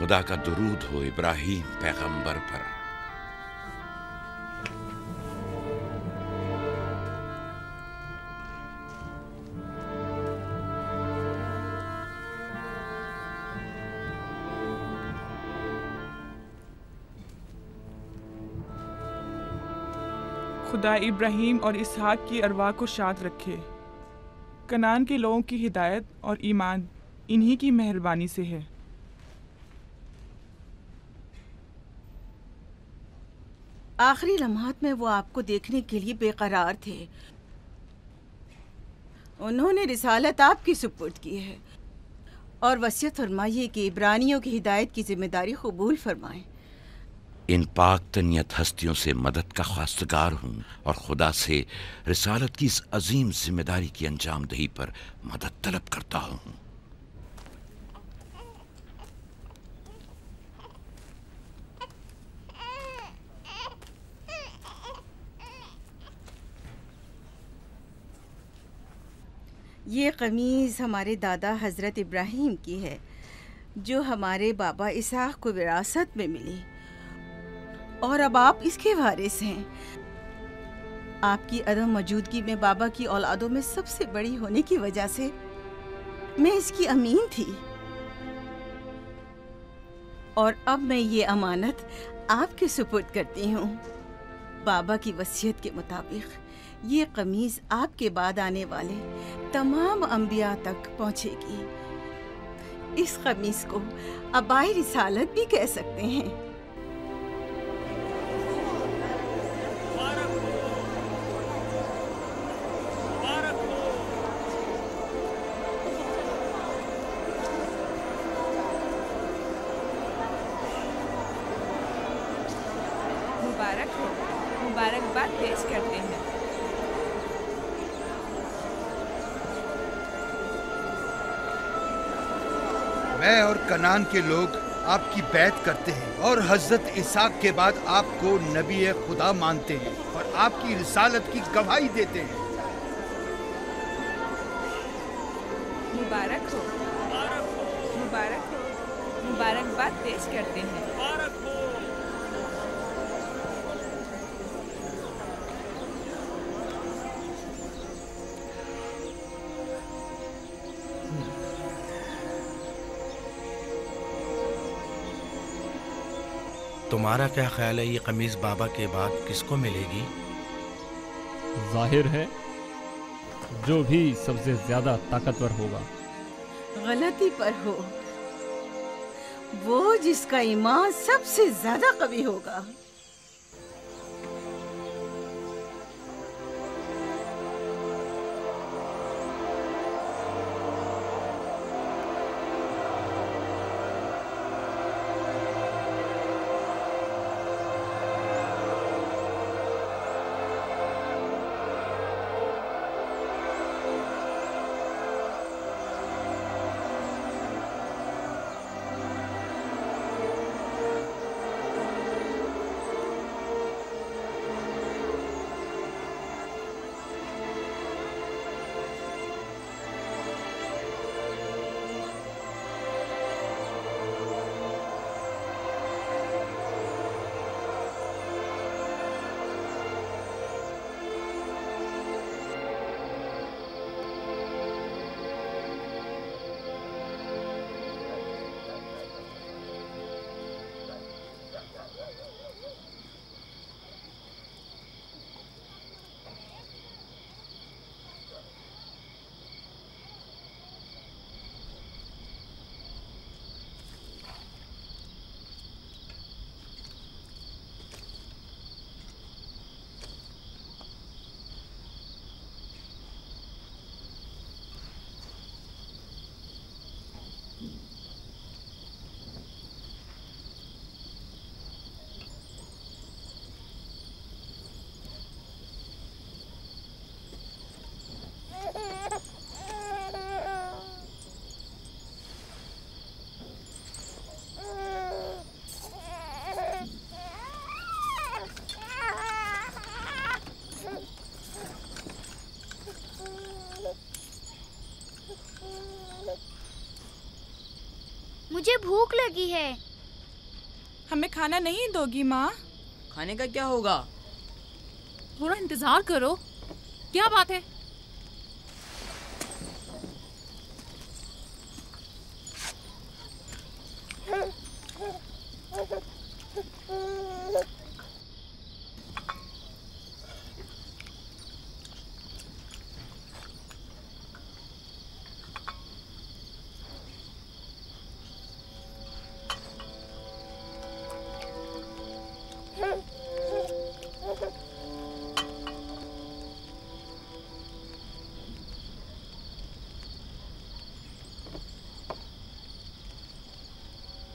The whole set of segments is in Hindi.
खुदा का दुरूद हो इब्राहीम पैगंबर पर। खुदा इब्राहीम और इसहाक की अरवाह को शाद रखे। कनान के लोगों की हिदायत और ईमान इन्हीं की मेहरबानी से है। आखिरी लम्हात में वो आपको देखने के लिए बेकरार थे। उन्होंने रिसालत आपकी सुपुर्द की है और वसीयत फरमाइए कि इब्रानियों की हिदायत की जिम्मेदारी कबूल फरमाएं। इन पाक तनियत हस्तियों से मदद का ख्वास्तगार हूँ और खुदा से रिसालत की इस अजीम जिम्मेदारी की अंजाम दही पर मदद तलब करता हूँ। ये कमीज़ हमारे दादा हज़रत इब्राहीम की है, जो हमारे बाबा इसहाक को विरासत में मिली, और अब आप इसके वारिस हैं। आपकी अदम मौजूदगी में बाबा की औलादों में सबसे बड़ी होने की वजह से मैं इसकी अमीन थी, और अब मैं ये अमानत आपके सुपुर्द करती हूँ। बाबा की वसीयत के मुताबिक ये कमीज़ आपके बाद आने वाले तमाम अंबिया तक पहुँचेगी। इस कमीज़ को अबाई रिसालत भी कह सकते हैं। मुबारक हो, मुबारकबाद पेश करते हैं। मैं और कनान के लोग आपकी बैत करते हैं और हजरत इसहाक के बाद आपको नबी खुदा मानते हैं और आपकी रिसालत की गवाही देते हैं। मुबारक हो, मुबारक हो, मुबारकबाद पेश करते हैं। तुम्हारा क्या ख्याल है, ये कमीज बाबा के बाद किसको मिलेगी? जाहिर है जो भी सबसे ज्यादा ताकतवर होगा। गलती पर हो, वो जिसका ईमान सबसे ज्यादा कवी होगा। मुझे भूख लगी है। हमें खाना नहीं दोगी माँ? खाने का क्या होगा? थोड़ा इंतजार करो। क्या बात है?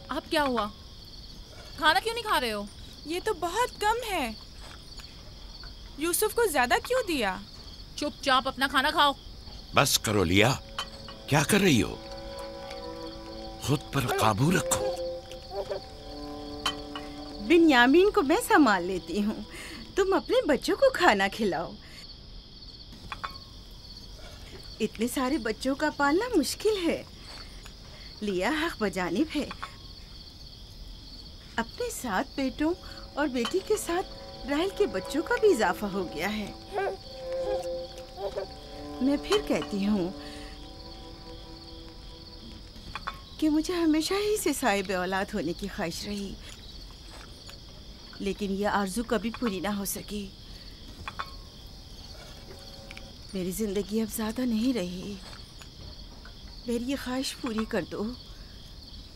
अब क्या हुआ? खाना क्यों नहीं खा रहे हो? ये तो बहुत कम है। यूसुफ को ज्यादा क्यों दिया? चुपचाप अपना खाना खाओ। बस करो लिया, क्या कर रही हो? खुद पर काबू रखो। बिन्यामीन को मैं संभाल लेती हूँ, तुम अपने बच्चों को खाना खिलाओ। इतने सारे बच्चों का पालना मुश्किल है। लिया हक बजानिब है। अपने 7 बेटों और बेटी के साथ राहेल के बच्चों का भी इजाफा हो गया है। मैं फिर कहती हूँ कि मुझे हमेशा ही से साहिब औलाद होने की ख्वाहिश रही, लेकिन यह आरज़ू कभी पूरी ना हो सकी। मेरी ज़िंदगी अब ज़्यादा नहीं रही। मेरी ये ख्वाहिश पूरी कर दो।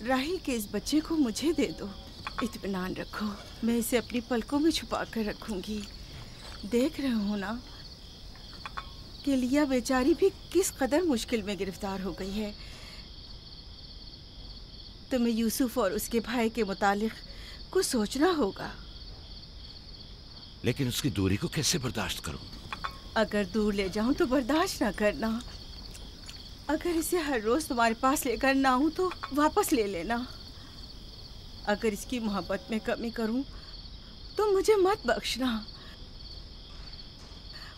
राहिल के इस बच्चे को मुझे दे दो। इत्मीनान रखो, मैं इसे अपनी पलकों में छुपा कर रखूंगी। देख रहे हो ना कि लिया बेचारी भी किस कदर मुश्किल में गिरफ्तार हो गई है। तुम्हें यूसुफ और उसके भाई के मुतालिक कुछ सोचना होगा। लेकिन उसकी दूरी को कैसे बर्दाश्त करूं? अगर दूर ले जाऊं तो बर्दाश्त ना करना। अगर इसे हर रोज तुम्हारे पास लेकर ना आऊं तो वापस ले लेना। अगर इसकी मोहब्बत में कमी करूं तो मुझे मत बख्शना।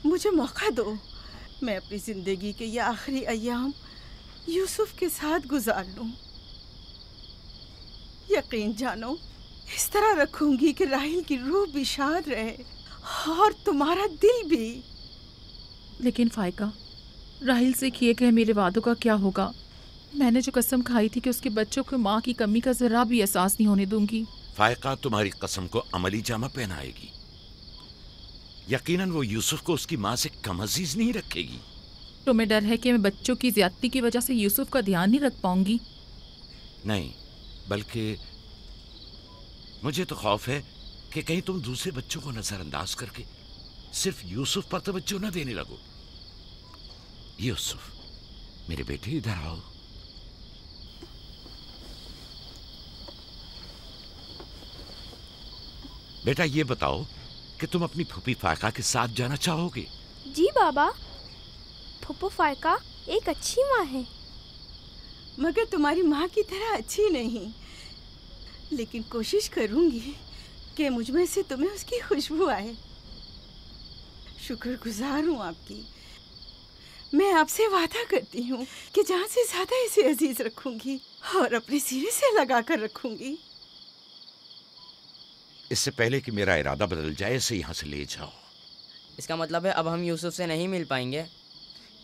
मुझे मौका दो, मैं अपनी जिंदगी के ये आखिरी अय्याम यूसुफ के साथ गुजार लूं। यकीन जानो, इस तरह रखूंगी कि राहिल की रूह भी शाद रहे और तुम्हारा दिल भी। लेकिन फायका, राहिल से किए गए मेरे वादों का क्या होगा? मैंने जो कसम खाई थी कि उसके बच्चों को माँ की कमी का जरा भी एहसास नहीं होने दूंगी। फायका तुम्हारी कसम को अमली जामा पहनाएगी। यकीनन वो यूसुफ को उसकी माँ से कम अजीज नहीं रखेगी। तुम्हें डर है कि मैं बच्चों की ज्यादती की वजह से यूसुफ का ध्यान नहीं रख पाऊंगी? नहीं, बल्कि मुझे तो खौफ है कि कहीं तुम दूसरे बच्चों को नजरअंदाज करके सिर्फ यूसुफ पर तवज्जो न देने लगो। यूसुफ, मेरे बेटे, इधर आओ। बेटा, ये बताओ कि तुम अपनी फूफी फायका के साथ जाना चाहोगे? जी बाबा, फूफू फायका एक अच्छी माँ है। मगर तुम्हारी माँ की तरह अच्छी नहीं, लेकिन कोशिश करूंगी कि मुझ में से तुम्हें उसकी खुशबू आए। शुक्रगुजार हूँ आपकी। मैं आपसे वादा करती हूँ कि जान से ज्यादा इसे अजीज रखूंगी और अपने सीने से लगा कर रखूंगी। इससे पहले कि मेरा इरादा बदल जाए, इसे यहाँ से ले जाओ। इसका मतलब है अब हम यूसुफ से नहीं मिल पाएंगे?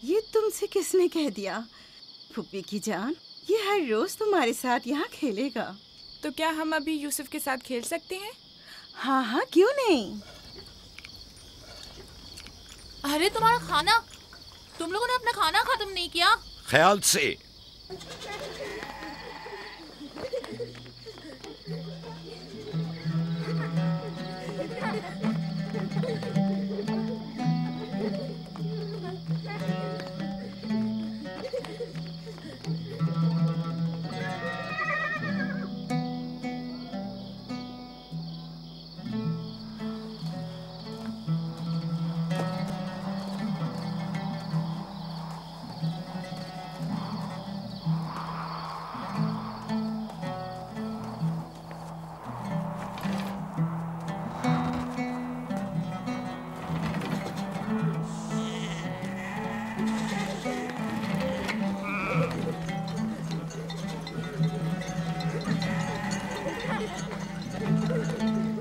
ये तुमसे किसने कह दिया? फूफी की जान, ये हर रोज तुम्हारे साथ यहाँ खेलेगा। तो क्या हम अभी यूसुफ के साथ खेल सकते हैं? हाँ हाँ, क्यों नहीं। अरे तुम्हारा खाना, तुम लोगों ने अपना खाना खत्म नहीं किया? ख्याल से।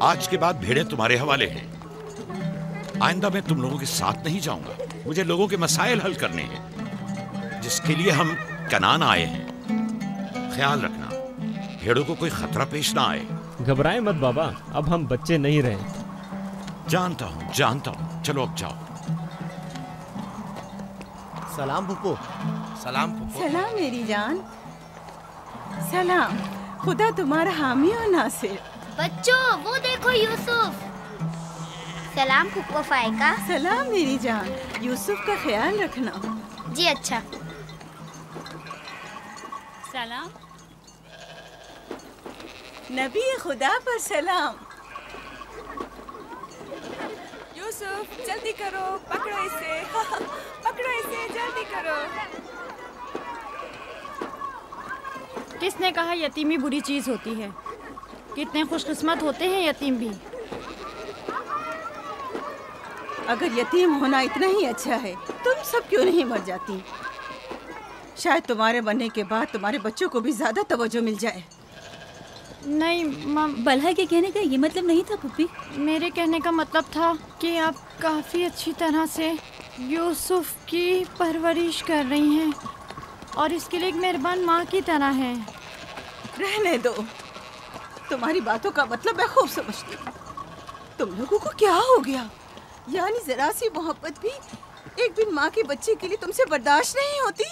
आज के बाद भेड़ें तुम्हारे हवाले हैं। आइंदा मैं तुम लोगों के साथ नहीं जाऊंगा। मुझे लोगों के मसाइल हल करने हैं, जिसके लिए हम कनान आए हैं। ख्याल रखना भेड़ों को कोई खतरा पेश ना आए। घबराए मत बाबा, अब हम बच्चे नहीं रहे। जानता हूँ। चलो अब जाओ। सलाम फुप्पो। सलाम फुप्पो। सलाम मेरी जान। सलाम। खुदा तुम्हारा हामी और नासिर। बच्चों वो देखो यूसुफ। सलाम फुप्पो फायका। सलाम मेरी जान। यूसुफ का ख्याल रखना। जी अच्छा। सलाम। नबी खुदा पर सलाम। यूसुफ जल्दी करो, पकड़ो इसे। पकड़ो इसे, जल्दी करो। किसने कहा यतीमी बुरी चीज होती है? कितने खुशकिस्मत होते हैं यतीम भी। अगर यतीम होना इतना ही अच्छा है, तुम सब क्यों नहीं मर जाती? शायद तुम्हारे बनने के बाद तुम्हारे बच्चों को भी ज्यादा तवज्जो मिल जाए। नहीं माँ, बलहा के कहने का ये मतलब नहीं था पुप्पी। मेरे कहने का मतलब था कि आप काफ़ी अच्छी तरह से यूसुफ की परवरिश कर रही हैं और इसके लिए एक मेहरबान माँ की तरह हैं। रहने दो, तुम्हारी बातों का मतलब मैं खूब समझती हूँ। तुम लोगों को क्या हो गया? यानी जरा सी मोहब्बत भी एक बिन माँ के बच्चे के लिए तुमसे बर्दाश्त नहीं होती?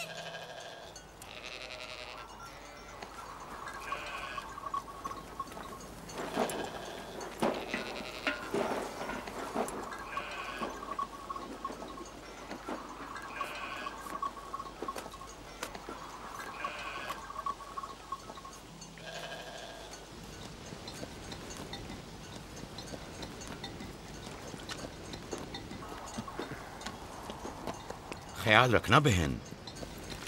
ख्याल रखना बहन,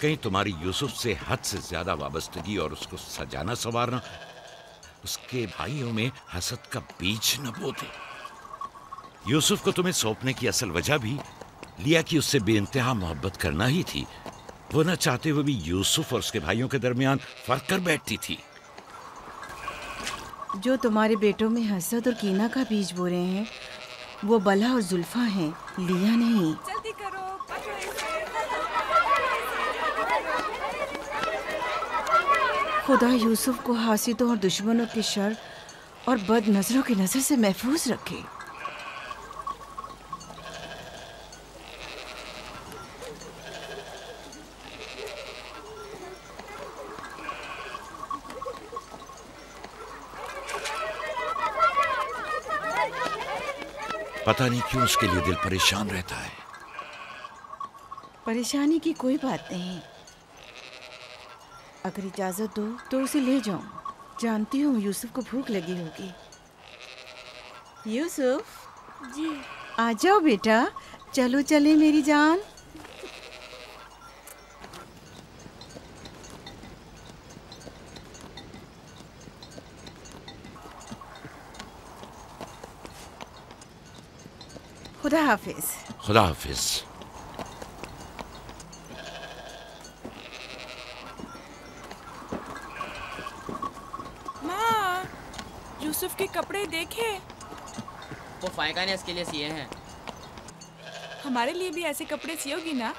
कहीं तुम्हारी यूसुफ से हद से ज्यादा वाबस्तगी और उसको सजाना संवारना उसके भाइयों में हसद का बीज न बो दे। यूसुफ को तुम्हें सौंपने की असल वजह भी लिया कि उससे बेइंतहा मोहब्बत करना ही थी। वो न चाहते हुए भी यूसुफ और उसके भाइयों के दरमियान फर्क कर बैठती थी। जो तुम्हारे बेटों में हसद और कीना का बीज बो रहे हैं, वो बला और जुल्फा हैं, लिया नहीं। जल्दी करो, पकड़ो इसे। खुदा यूसुफ को हासिदों और दुश्मनों के शर और बद नजरों की नजर से महफूज रखे। पता नहीं क्यों उसके लिए दिल परेशान रहता है। परेशानी की कोई बात नहीं। अगर इजाजत दो तो उसे ले जाऊं। जानती हूँ यूसुफ को भूख लगी होगी। यूसुफ जी। आ जाओ बेटा, चलो चले मेरी जान। खुदा हाफिज। खुदा हाफिज। माँ, यूसुफ के कपड़े देखे। वो फायका ने इसके लिए सिए हैं। हमारे लिए भी ऐसे कपड़े सियोगी ना?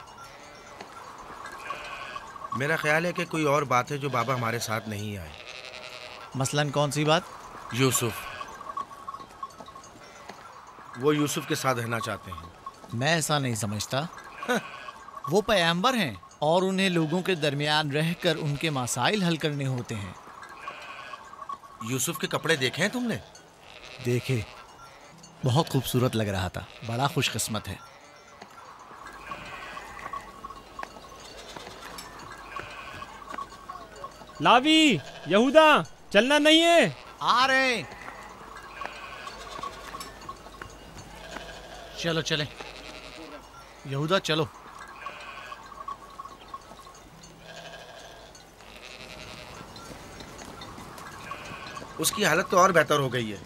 मेरा ख्याल है कि कोई और बात है जो बाबा हमारे साथ नहीं आए। मसलन कौन सी बात? यूसुफ। वो यूसुफ के साथ रहना चाहते हैं। मैं ऐसा नहीं समझता। वो पैगंबर हैं और उन्हें लोगों के दरमियान रहकर उनके मसाइल हल करने होते हैं। यूसुफ के कपड़े देखे हैं तुमने? देखे, बहुत खूबसूरत लग रहा था। बड़ा खुशकिस्मत है। लावी, यहूदा, चलना नहीं है। आ रहे। चलो चले। यहूदा चलो। उसकी हालत तो और बेहतर हो गई है।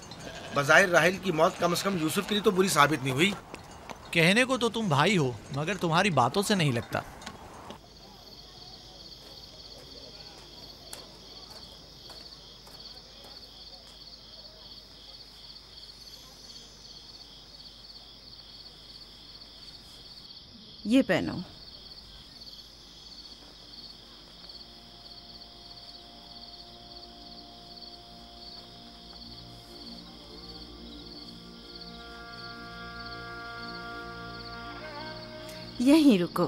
बज़ाहिर राहिल की मौत कम से कम यूसुफ के लिए तो बुरी साबित नहीं हुई। कहने को तो तुम भाई हो, मगर तुम्हारी बातों से नहीं लगता। ये पहनो। यहीं रुको।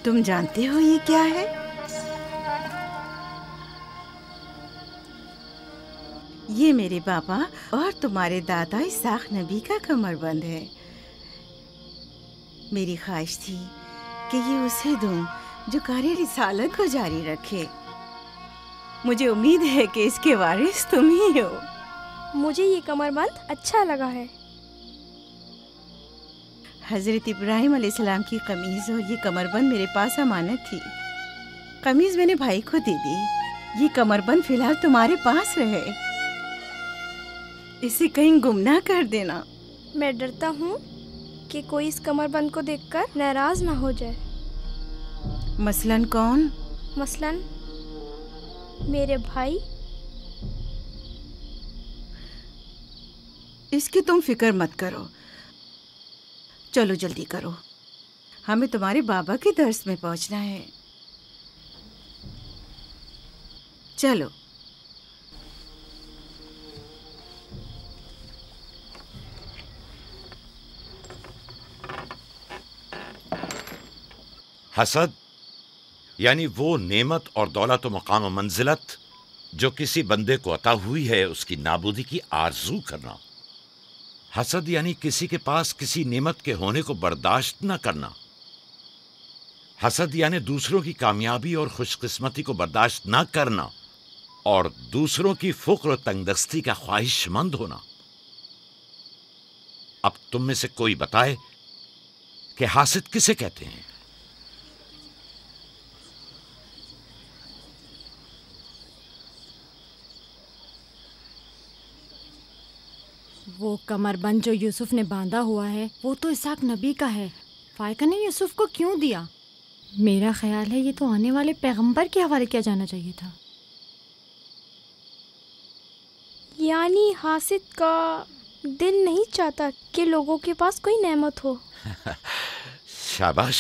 तुम जानते हो ये क्या है? ये मेरे बाबा और तुम्हारे दादा इसाक नबी का कमरबंद है। मेरी ख्वाहिश थी कि ये उसे दूं जो कार्य रिसालत को जारी रखे। मुझे उम्मीद है कि इसके वारिस तुम ही हो। मुझे ये कमरबंद अच्छा लगा है। हज़रत इब्राहिम अलैहिस्सलाम की कमीज़ और ये कमरबंद मेरे पास अमानत थी। कमीज़ मैंने भाई को दे दी। ये कमरबंद फिलहाल तुम्हारे पास रहे। इसे कहीं गुम ना कर देना। मैं डरता हूँ कि कोई इस कमरबंद को देखकर नाराज ना हो जाए। मसलन कौन? मसलन मेरे भाई। इसकी तुम फिक्र मत करो। चलो जल्दी करो, हमें तुम्हारे बाबा के दर्स में पहुंचना है। चलो। हसद यानी वो नेमत और दौलत व मकाम व मंजिलत जो किसी बंदे को अता हुई है, उसकी नाबूदी की आरजू करना। हसद यानी किसी के पास किसी नेमत के होने को बर्दाश्त न करना। हसद यानी दूसरों की कामयाबी और खुशकिस्मती को बर्दाश्त न करना और दूसरों की फुक्र और तंगदस्ती का ख्वाहिशमंद होना। अब तुम में से कोई बताए कि हासिद किसे कहते हैं? वो कमरबंद जो यूसुफ ने बांधा हुआ है वो तो इसाक नबी का है। फायका ने यूसुफ को क्यों दिया? मेरा ख्याल है ये तो आने वाले पैगंबर के हवाले किया जाना चाहिए था। यानी हासिद का दिल नहीं चाहता कि लोगों के पास कोई नेमत हो। शाबाश।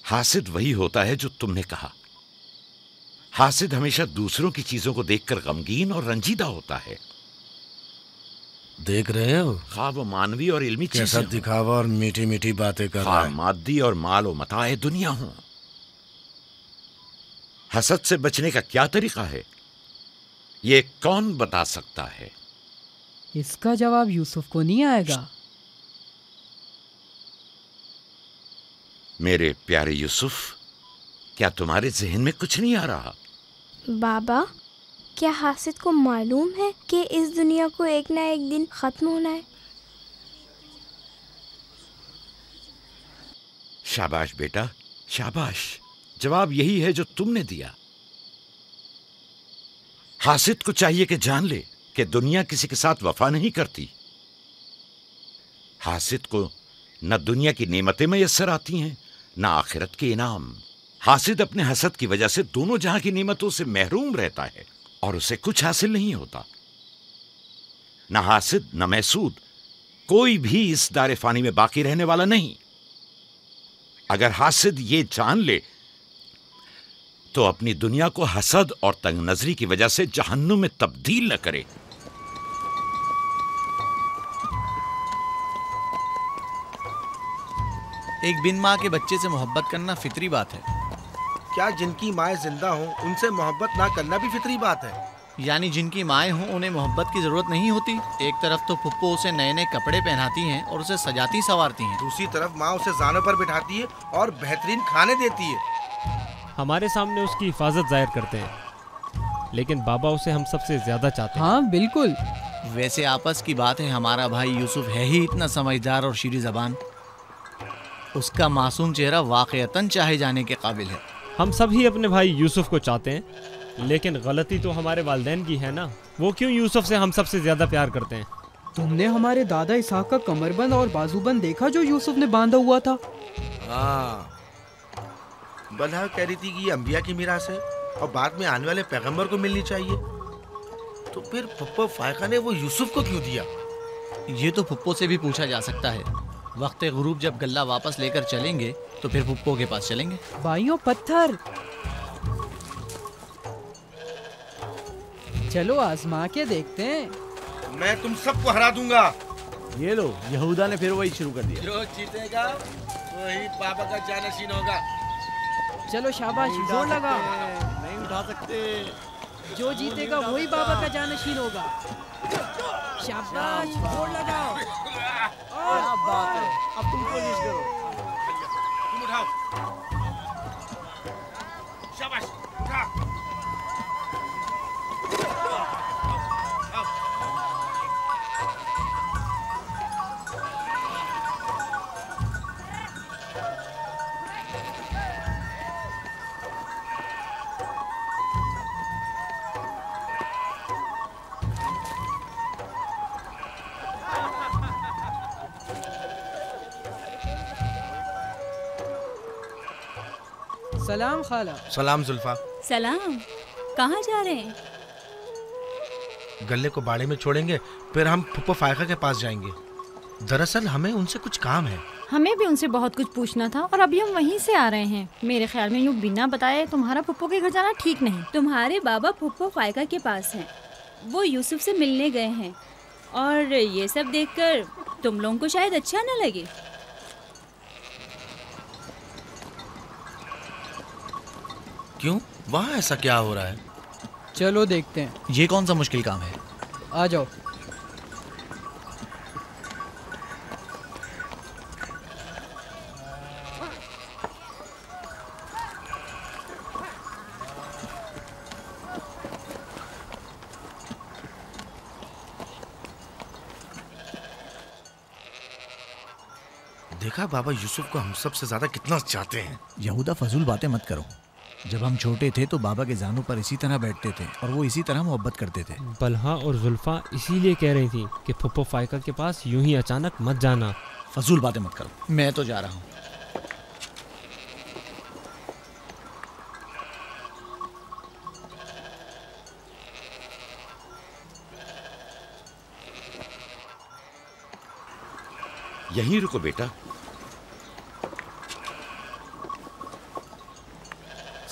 हासिद वही होता है जो तुमने कहा। हासिद हमेशा दूसरों की चीजों को देखकर गमगीन और रंजीदा होता है। देख रहे हो खा वो मानवी और इल्मी कैसा चीजें दिखावा और मीठी मीठी बातें कर रहा है। मादी और माल व मताए दुनिया हो। हसद से बचने का क्या तरीका है, ये कौन बता सकता है? इसका जवाब यूसुफ को नहीं आएगा। मेरे प्यारे यूसुफ, क्या तुम्हारे जहन में कुछ नहीं आ रहा? बाबा, क्या हासिद को मालूम है कि इस दुनिया को एक ना एक दिन खत्म होना है? शाबाश बेटा, शाबाश। जवाब यही है जो तुमने दिया। हासिद को चाहिए कि जान ले कि दुनिया किसी के साथ वफा नहीं करती। हासिद को न दुनिया की नेमतें मयस्सर आती हैं, न आखिरत के इनाम। हासिद अपने हसद की वजह से दोनों जहां की नेमतों से महरूम रहता है और उसे कुछ हासिल नहीं होता। न हासिद न महसूद, कोई भी इस दारे फानी में बाकी रहने वाला नहीं। अगर हासिद ये जान ले तो अपनी दुनिया को हसद और तंग नजरी की वजह से जहन्नुम में तब्दील न करे। एक बिन माँ के बच्चे से मोहब्बत करना फितरी बात है। क्या जिनकी माएँ जिंदा हों उनसे मोहब्बत ना करना भी फितरी बात है? यानी जिनकी माएँ हों उन्हें मोहब्बत की जरूरत नहीं होती। एक तरफ तो फुप्पो उसे नए नए कपड़े पहनाती हैं और उसे सजाती संवारती हैं, दूसरी तरफ माँ उसे जानों पर बिठाती है और बेहतरीन खाने देती है। हमारे सामने उसकी हिफाजत जाहिर करते हैं, लेकिन बाबा उसे हम सबसे ज्यादा चाहते हैं। हाँ बिल्कुल। वैसे आपस की बात है, हमारा भाई यूसुफ है ही इतना समझदार और शीरी ज़बान। उसका मासूम चेहरा वाक़यतन चाहे जाने के काबिल है। हम सभी अपने भाई यूसुफ को चाहते हैं, लेकिन गलती तो हमारे वालिदैन की है ना। वो क्यों यूसुफ से हम सबसे ज्यादा प्यार करते हैं? तुमने हमारे दादा इसाक का कमरबंद और बाजूबंद देखा जो यूसुफ ने बांधा हुआ था? हाँ, बलहा कह रही थी कि ये अंबिया की मीरास है और बाद में आने वाले पैगंबर को मिलनी चाहिए। तो फिर फुप्पो फायका ने वो यूसुफ को क्यों दिया? ये तो फुप्पो से भी पूछा जा सकता है। वक्त गुरूब जब गल्ला वापस लेकर चलेंगे तो फिर फुप्पो के पास चलेंगे। भाइयों पत्थर, चलो आजमा के देखते हैं। मैं तुम सबको हरा दूंगा। ये लो, यहूदा ने फिर वही शुरू कर दिया। जो जीतेगा वही बाबा का जानशीन होगा। चलो शाबाश, जोर लगा। नहीं उठा सकते। जो जीतेगा वही बाबा का जानशीन होगा। शाबाश, जोर लगाओ। क्या बात है, अब तुम कोशिश करो। तुम उठाओ। शाबाश, उठा। सलाम खाला। सलाम जुल्फा। सलाम। कहाँ जा रहे हैं? गल्ले को बाड़े में छोड़ेंगे, फिर हम फुप्पो फायका के पास जाएंगे। दरअसल हमें उनसे कुछ काम है। हमें भी उनसे बहुत कुछ पूछना था और अभी हम वहीं से आ रहे हैं। मेरे ख्याल में यूँ बिना बताए तुम्हारा फुप्पो के घर जाना ठीक नहीं। तुम्हारे बाबा फुप्पो फायका के पास हैं। वो यूसुफ से मिलने गए हैं और ये सब देखकर तुम लोगों को शायद अच्छा न लगे। क्यों? वहाँ ऐसा क्या हो रहा है? चलो देखते हैं। ये कौन सा मुश्किल काम है? आ जाओ। देखा बाबा यूसुफ को हम सबसे ज्यादा कितना चाहते हैं। यहूदा फजूल बातें मत करो। जब हम छोटे थे तो बाबा के जानों पर इसी तरह बैठते थे और वो इसी तरह मोहब्बत करते थे। बलहा और जुल्फा इसीलिए कह रही थी कि फुप्पो फायका के पास यूं ही अचानक मत जाना। फजूल बातें मत करो, मैं तो जा रहा हूँ। यहीं रुको बेटा।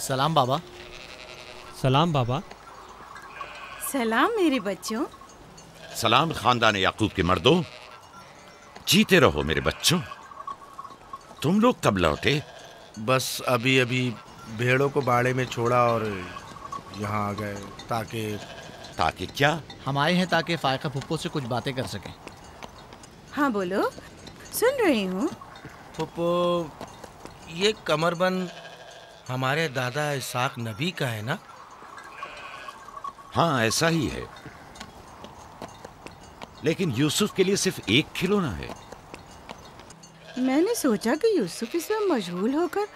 सलाम बाबा। सलाम बाबा। सलाम मेरे बच्चों। सलाम खानदान याकूब के मर्दों। जीते रहो मेरे बच्चों। तुम लोग कब लौटे? बस अभी अभी भेड़ों को बाड़े में छोड़ा और यहाँ आ गए। ताकि क्या? हम आए हैं ताकि फायका फुप्पो से कुछ बातें कर सकें। हाँ बोलो, सुन रही हूँ। फुप्पो, ये कमरबंद हमारे दादा इसाक नबी का है ना? हाँ ऐसा ही है, लेकिन यूसुफ के लिए सिर्फ एक खिलौना है। मैंने सोचा कि यूसुफ इसमें मशगूल होकर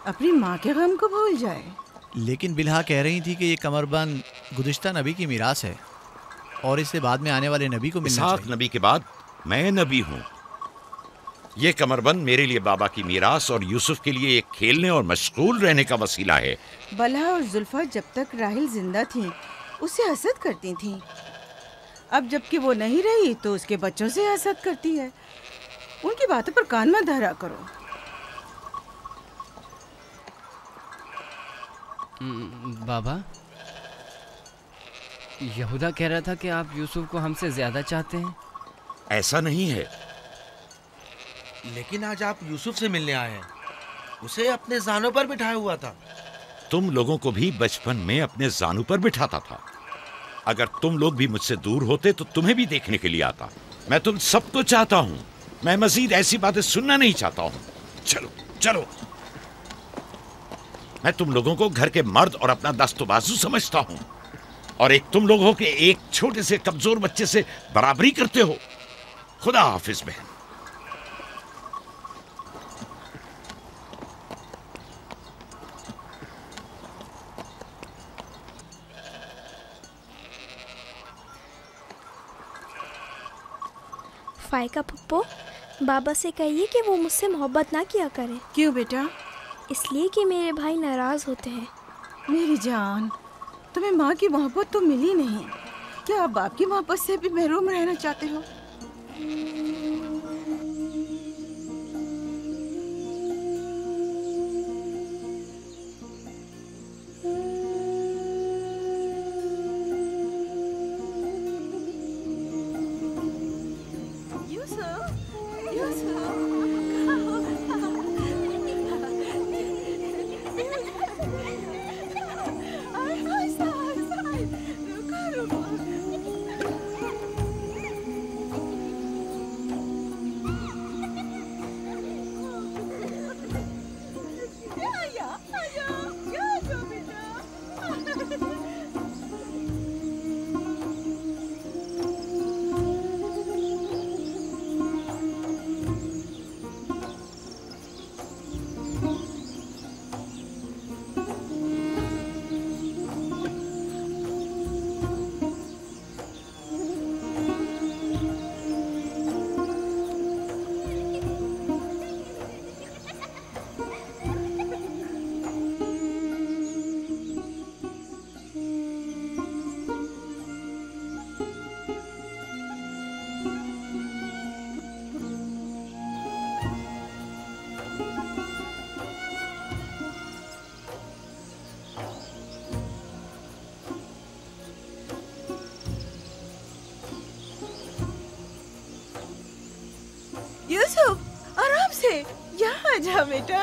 अपनी माँ के गम को भूल जाए। लेकिन बिलहा कह रही थी कि ये कमरबंद गुज़िश्ता नबी की मीरास है और इसे बाद में आने वाले नबी को मिलना चाहिए। इसाक नबी के बाद मैं नबी हूँ। ये कमरबंद मेरे लिए बाबा की मीरास और यूसुफ के लिए एक खेलने और मशगूल रहने का वसीला है। बलहा और जुल्फा जब तक राहिल जिंदा थी उसे हसद करती थीं। अब जबकि वो नहीं रही तो उसके बच्चों से हसद करती है। उनकी बातों पर कान मत धरा करो। बाबा, यहूदा कह रहा था कि आप यूसुफ को हमसे ज्यादा चाहते हैं। ऐसा नहीं है। लेकिन आज आप यूसुफ से मिलने आए हैं। उसे अपने जानों पर बिठाया हुआ था। तुम लोगों को भी बचपन में अपने जानों पर बिठाता था। अगर तुम लोग भी मुझसे दूर होते तो तुम्हें भी देखने के लिए आता। मैं तुम सबको चाहता हूँ। मैं मजीद ऐसी बातें सुनना नहीं चाहता हूँ। चलो चलो। मैं तुम लोगों को घर के मर्द और अपना दस्तबाजू समझता हूँ, और एक तुम लोग हो के एक छोटे से कमजोर बच्चे से बराबरी करते हो। खुदा हाफिज बहन। फायका पप्पो, बाबा से कहिए कि वो मुझसे मोहब्बत ना किया करे। क्यों बेटा? इसलिए कि मेरे भाई नाराज होते हैं। मेरी जान, तुम्हें माँ की मोहब्बत तो मिली नहीं। क्या आप बाप की मोहब्बत से भी महरूम रहना चाहते हो? यूसुफ, आराम से, यहाँ आ जा बेटा।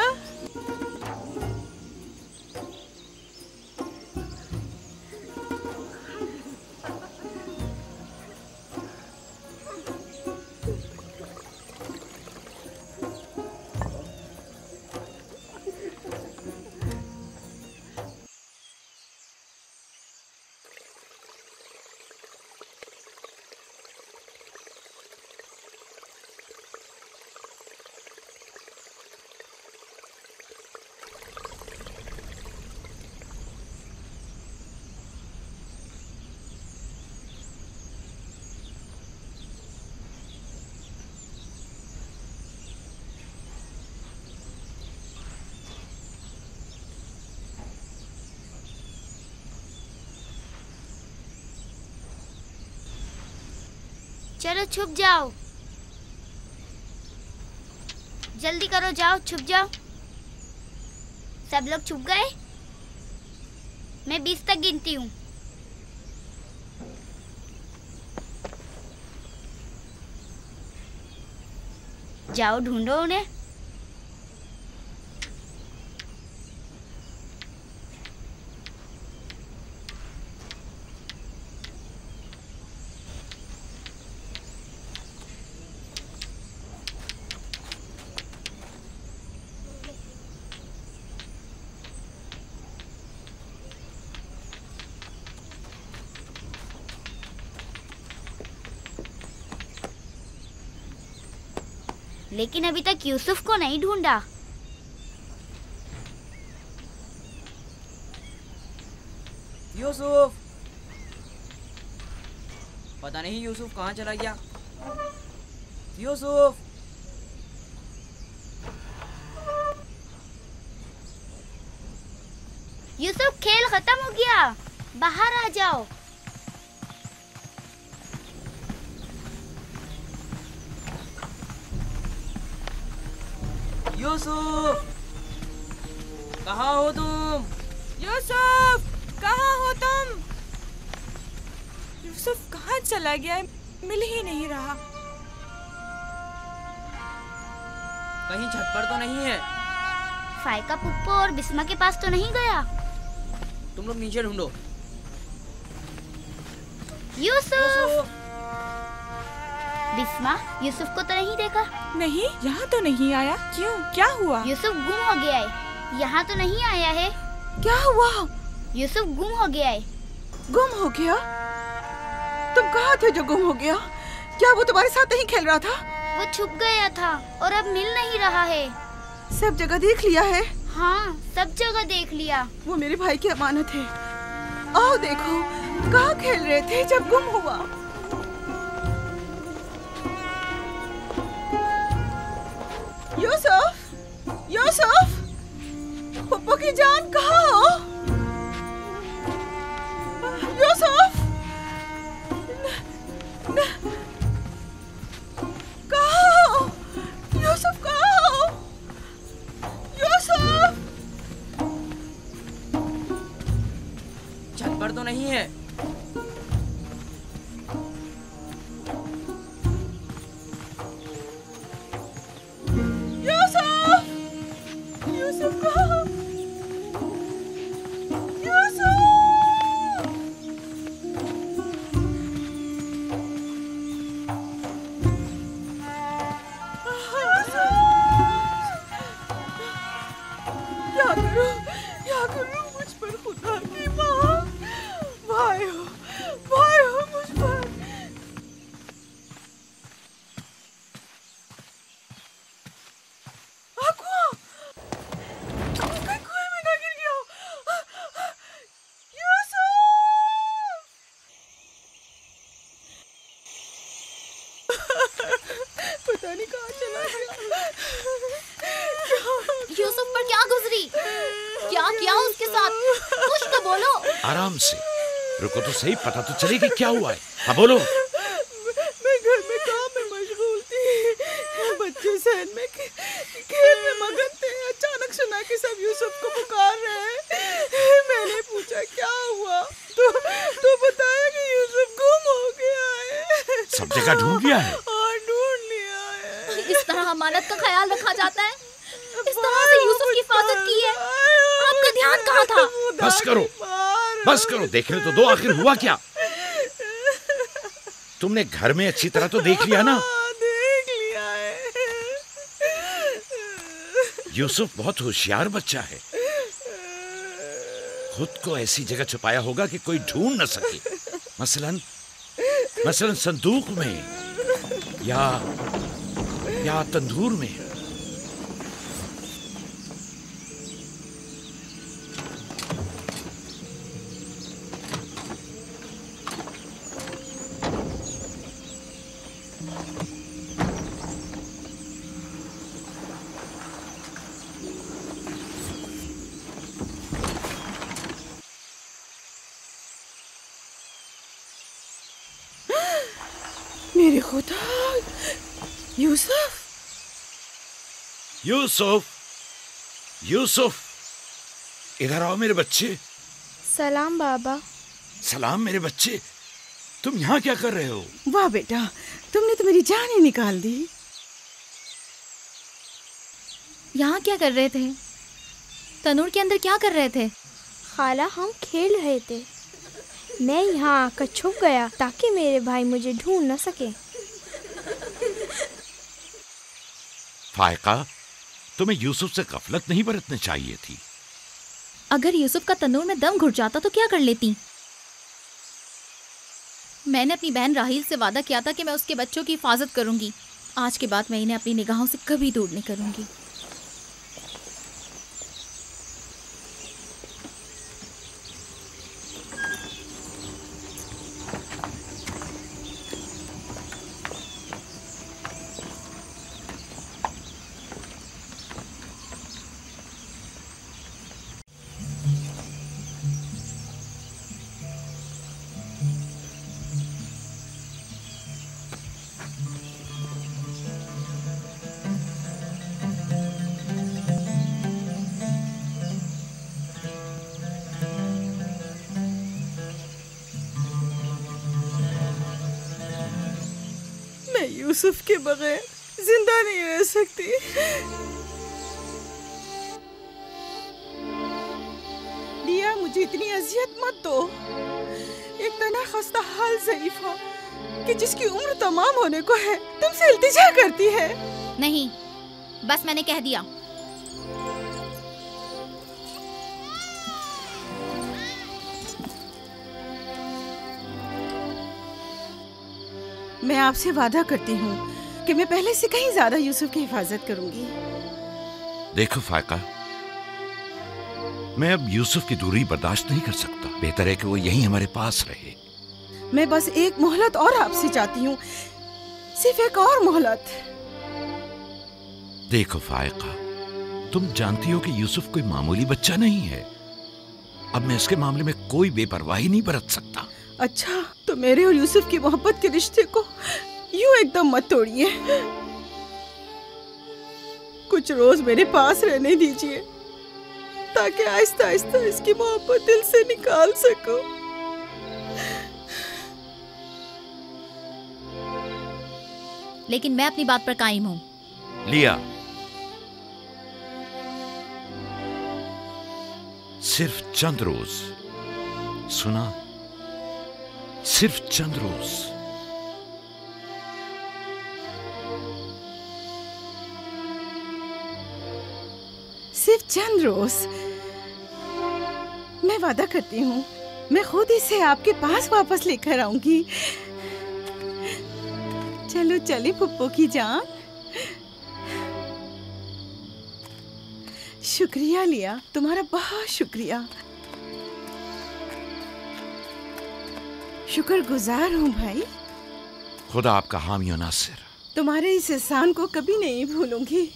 चलो छुप जाओ, जल्दी करो, जाओ छुप जाओ। सब लोग छुप गए? मैं 20 तक गिनती हूँ। जाओ ढूंढो उन्हें। लेकिन अभी तक यूसुफ को नहीं ढूंढा। यूसुफ, पता नहीं यूसुफ कहाँ चला गया। यूसुफ, यूसुफ, खेल खत्म हो गया, बाहर आ जाओ। यूसुफ, कहाँ हो तुम? यूसुफ, कहाँ हो तुम? यूसुफ कहाँ चला गया है? मिल ही नहीं रहा। कहीं छत पर तो नहीं है? फाइका पुप्पो और बिस्मा के पास तो नहीं गया? तुम लोग नीचे ढूंढो। यूसुफ! बिस्मा, यूसुफ को तो नहीं देखा? नहीं, यहाँ तो नहीं आया। क्यों, क्या हुआ? यूसुफ गुम हो गया है, यहाँ तो नहीं आया है। क्या हुआ? यूसुफ गुम हो गया है। गुम हो गया? तुम कहाँ थे जो गुम हो गया? क्या वो तुम्हारे साथ नहीं खेल रहा था? वो छुप गया था और अब मिल नहीं रहा है। सब जगह देख लिया है? हाँ, सब जगह देख लिया। वो मेरे भाई की अमानत है। आओ देखो, कहाँ खेल रहे थे जब गुम हुआ? यूसुफ, यूसुफ, पप्पू की जान कहाँ हो? यूसुफ, छत पर तो नहीं है। यूसुफ! यूसुफ कहाँ? यूसुफ! क्या करूं मुझ पर खुदा की माँ, भाई हो मुझ पर। कुएं में ना गिर गया हो। यूसुफ! पता नहीं कहाँ चला गया। यूसुफ पर क्या गुजरी? क्या किया उसके साथ? कुछ तो बोलो। आराम से रुको तो सही, पता तो चलेगी क्या हुआ है। हाँ बोलो। मैं घर में काम में मशगूल थी, बच्चे सहन में खेल में मगन थे। अचानक सुना कि सब यूसुफ को पुकार रहे हैं। मैंने पूछा क्या हुआ, तो बताया कि यूसुफ गुम हो गया है। सब जगह ढूंढ लिया है? हाँ, ढूंढ लिया है। इस तरह अमानत का ख्याल रखा जाता है? इस तरह से यूसुफ की हिफाजत की है? आपका ध्यान कहाँ था? बस करो, देखने तो दो आखिर हुआ क्या। तुमने घर में अच्छी तरह तो देख लिया ना? देख लिया है। यूसुफ बहुत होशियार बच्चा है, खुद को ऐसी जगह छुपाया होगा कि कोई ढूंढ न सके। मसलन संदूक में या तंदूर में। मेरे खुदा, यूसुफ! यूसुफ, इधर आओ मेरे बच्चे। सलाम बाबा। सलाम मेरे बच्चे, तुम यहाँ क्या कर रहे हो? वाह बेटा, तुमने तो मेरी जान ही निकाल दी। यहाँ क्या कर रहे थे? तनूर के अंदर क्या कर रहे थे? खाला, हम खेल रहे थे। मैं यहाँ आकर छुप गया ताकि मेरे भाई मुझे ढूंढ न सके। फायका, तुम्हें यूसुफ से गफलत नहीं बरतनी चाहिए थी। अगर यूसुफ का तनूर में दम घुट जाता तो क्या कर लेती? मैंने अपनी बहन राहील से वादा किया था कि मैं उसके बच्चों की हिफाजत करूंगी। आज के बाद मैं इन्हें अपनी निगाहों से कभी दूर नहीं करूंगी। यूसुफ के बगैर जिंदा नहीं रह सकती। लिया, मुझे इतनी अजियत मत दो। एक तना खस्ता हाल ज़ईफ़ा कि जिसकी उम्र तमाम होने को है तुमसे इल्तिजा करती है। नहीं, बस मैंने कह दिया। मैं आपसे वादा करती हूँ कि मैं पहले से कहीं ज्यादा यूसुफ की हिफाजत करूंगी। देखो फायका, मैं अब यूसुफ की दूरी बर्दाश्त नहीं कर सकता। बेहतर है कि वो यहीं हमारे पास रहे। मैं बस एक मोहलत और आपसे चाहती हूँ, सिर्फ एक और मोहलत। देखो फायका, तुम जानती हो कि यूसुफ कोई मामूली बच्चा नहीं है। अब मैं इसके मामले में कोई बेपरवाही नहीं बरत सकता। अच्छा, तो मेरे और यूसुफ की मोहब्बत के रिश्ते को यूं एकदम मत तोड़िए। कुछ रोज मेरे पास रहने दीजिए ताकि आहिस्ता आहिस्ता इसकी मोहब्बत दिल से निकाल सकूं। लेकिन मैं अपनी बात पर कायम हूँ। लिया, सिर्फ चंद रोज, सुना? सिर्फ चंद रोज। सिर्फ चंद रोज। मैं वादा करती हूँ, मैं खुद इसे आपके पास वापस लेकर आऊंगी। चलो चले पुप्पो की जान। शुक्रिया लिया, तुम्हारा बहुत शुक्रिया। शुक्रगुजार हूँ भाई। खुदा आपका हामी और नासिर। तुम्हारे इस एहसान को कभी नहीं भूलूंगी।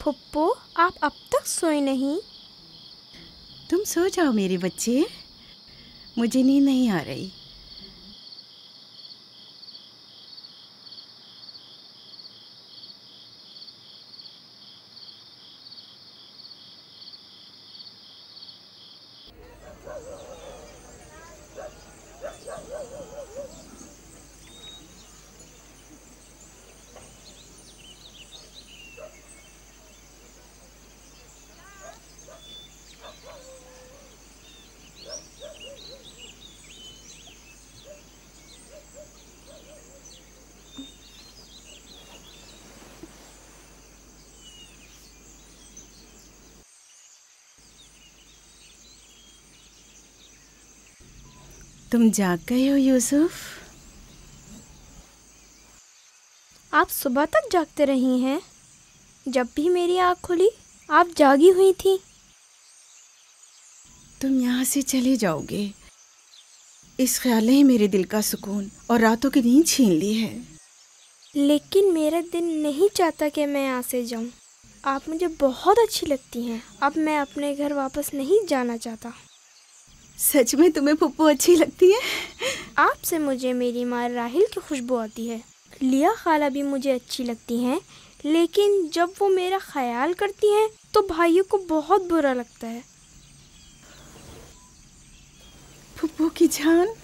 फुप्पो, आप अब तक सोए नहीं? तुम सो जाओ मेरे बच्चे, मुझे नींद नहीं आ रही। तुम जाग गए हो यूसुफ? आप सुबह तक जागते रही हैं? जब भी मेरी आँख खुली आप जागी हुई थी। तुम यहाँ से चले जाओगे, इस ख्याल ने ही मेरे दिल का सुकून और रातों की नींद छीन ली है। लेकिन मेरा दिल नहीं चाहता कि मैं यहाँ से जाऊँ। आप मुझे बहुत अच्छी लगती हैं। अब मैं अपने घर वापस नहीं जाना चाहता। सच में तुम्हें पुप्पो अच्छी लगती है? आपसे मुझे मेरी माँ राहिल की खुशबू आती है। लिया खाला भी मुझे अच्छी लगती हैं, लेकिन जब वो मेरा ख्याल करती हैं तो भाइयों को बहुत बुरा लगता है। पुप्पो की जान,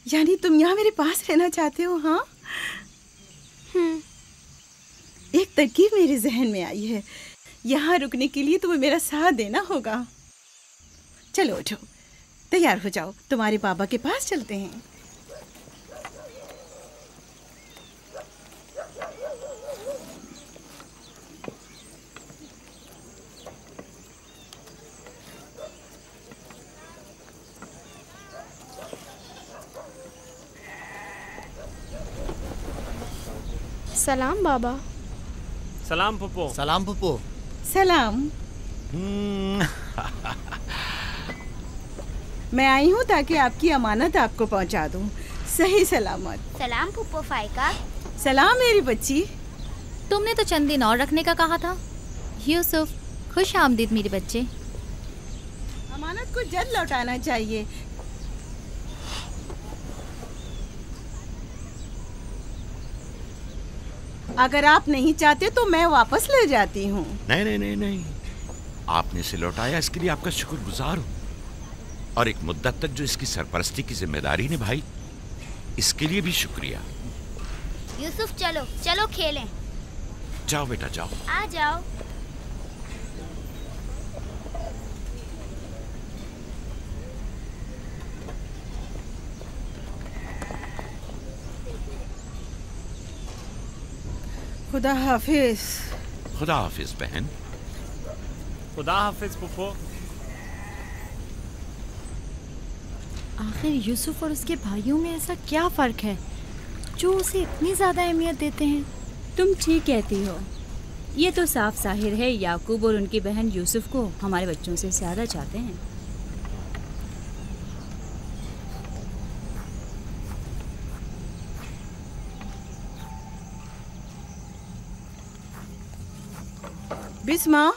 यानी तुम यहाँ मेरे पास रहना चाहते हो? हाँ, एक तरकीब मेरे जहन में आई है। यहाँ रुकने के लिए तुम्हें मेरा साथ देना होगा। चलो उठो, तैयार हो जाओ, तुम्हारे बाबा के पास चलते हैं। सलाम बाबा। सलाम पुप्पो। सलाम पुप्पो। सलाम। मैं आई हूँ ताकि आपकी अमानत आपको पहुँचा दूँ सही सलामत। सलाम पुप्पो फाइका। सलाम मेरी बच्ची। तुमने तो चंद दिन और रखने का कहा था। यूसुफ, खुश आमदीद मेरे बच्चे। अमानत को जल्द लौटाना चाहिए। अगर आप नहीं चाहते तो मैं वापस ले जाती हूँ। नहीं नहीं नहीं नहीं, आपने इसे लौटाया, इसके लिए आपका शुक्रगुजार हूँ। और एक मुद्दत तक जो इसकी सरपरस्ती की जिम्मेदारी निभाई, इसके लिए भी शुक्रिया। यूसुफ चलो चलो खेलें। जाओ बेटा जाओ। आ जाओ। खुदा हाफिज। खुदा हाफिज बहन। खुदा हाफिज फुफो। आखिर यूसुफ और उसके भाइयों में ऐसा क्या फ़र्क है जो उसे इतनी ज़्यादा अहमियत देते हैं? तुम ठीक कहती हो। ये तो साफ जाहिर है याकूब और उनकी बहन यूसुफ को हमारे बच्चों से ज़्यादा चाहते हैं। बिस्मा,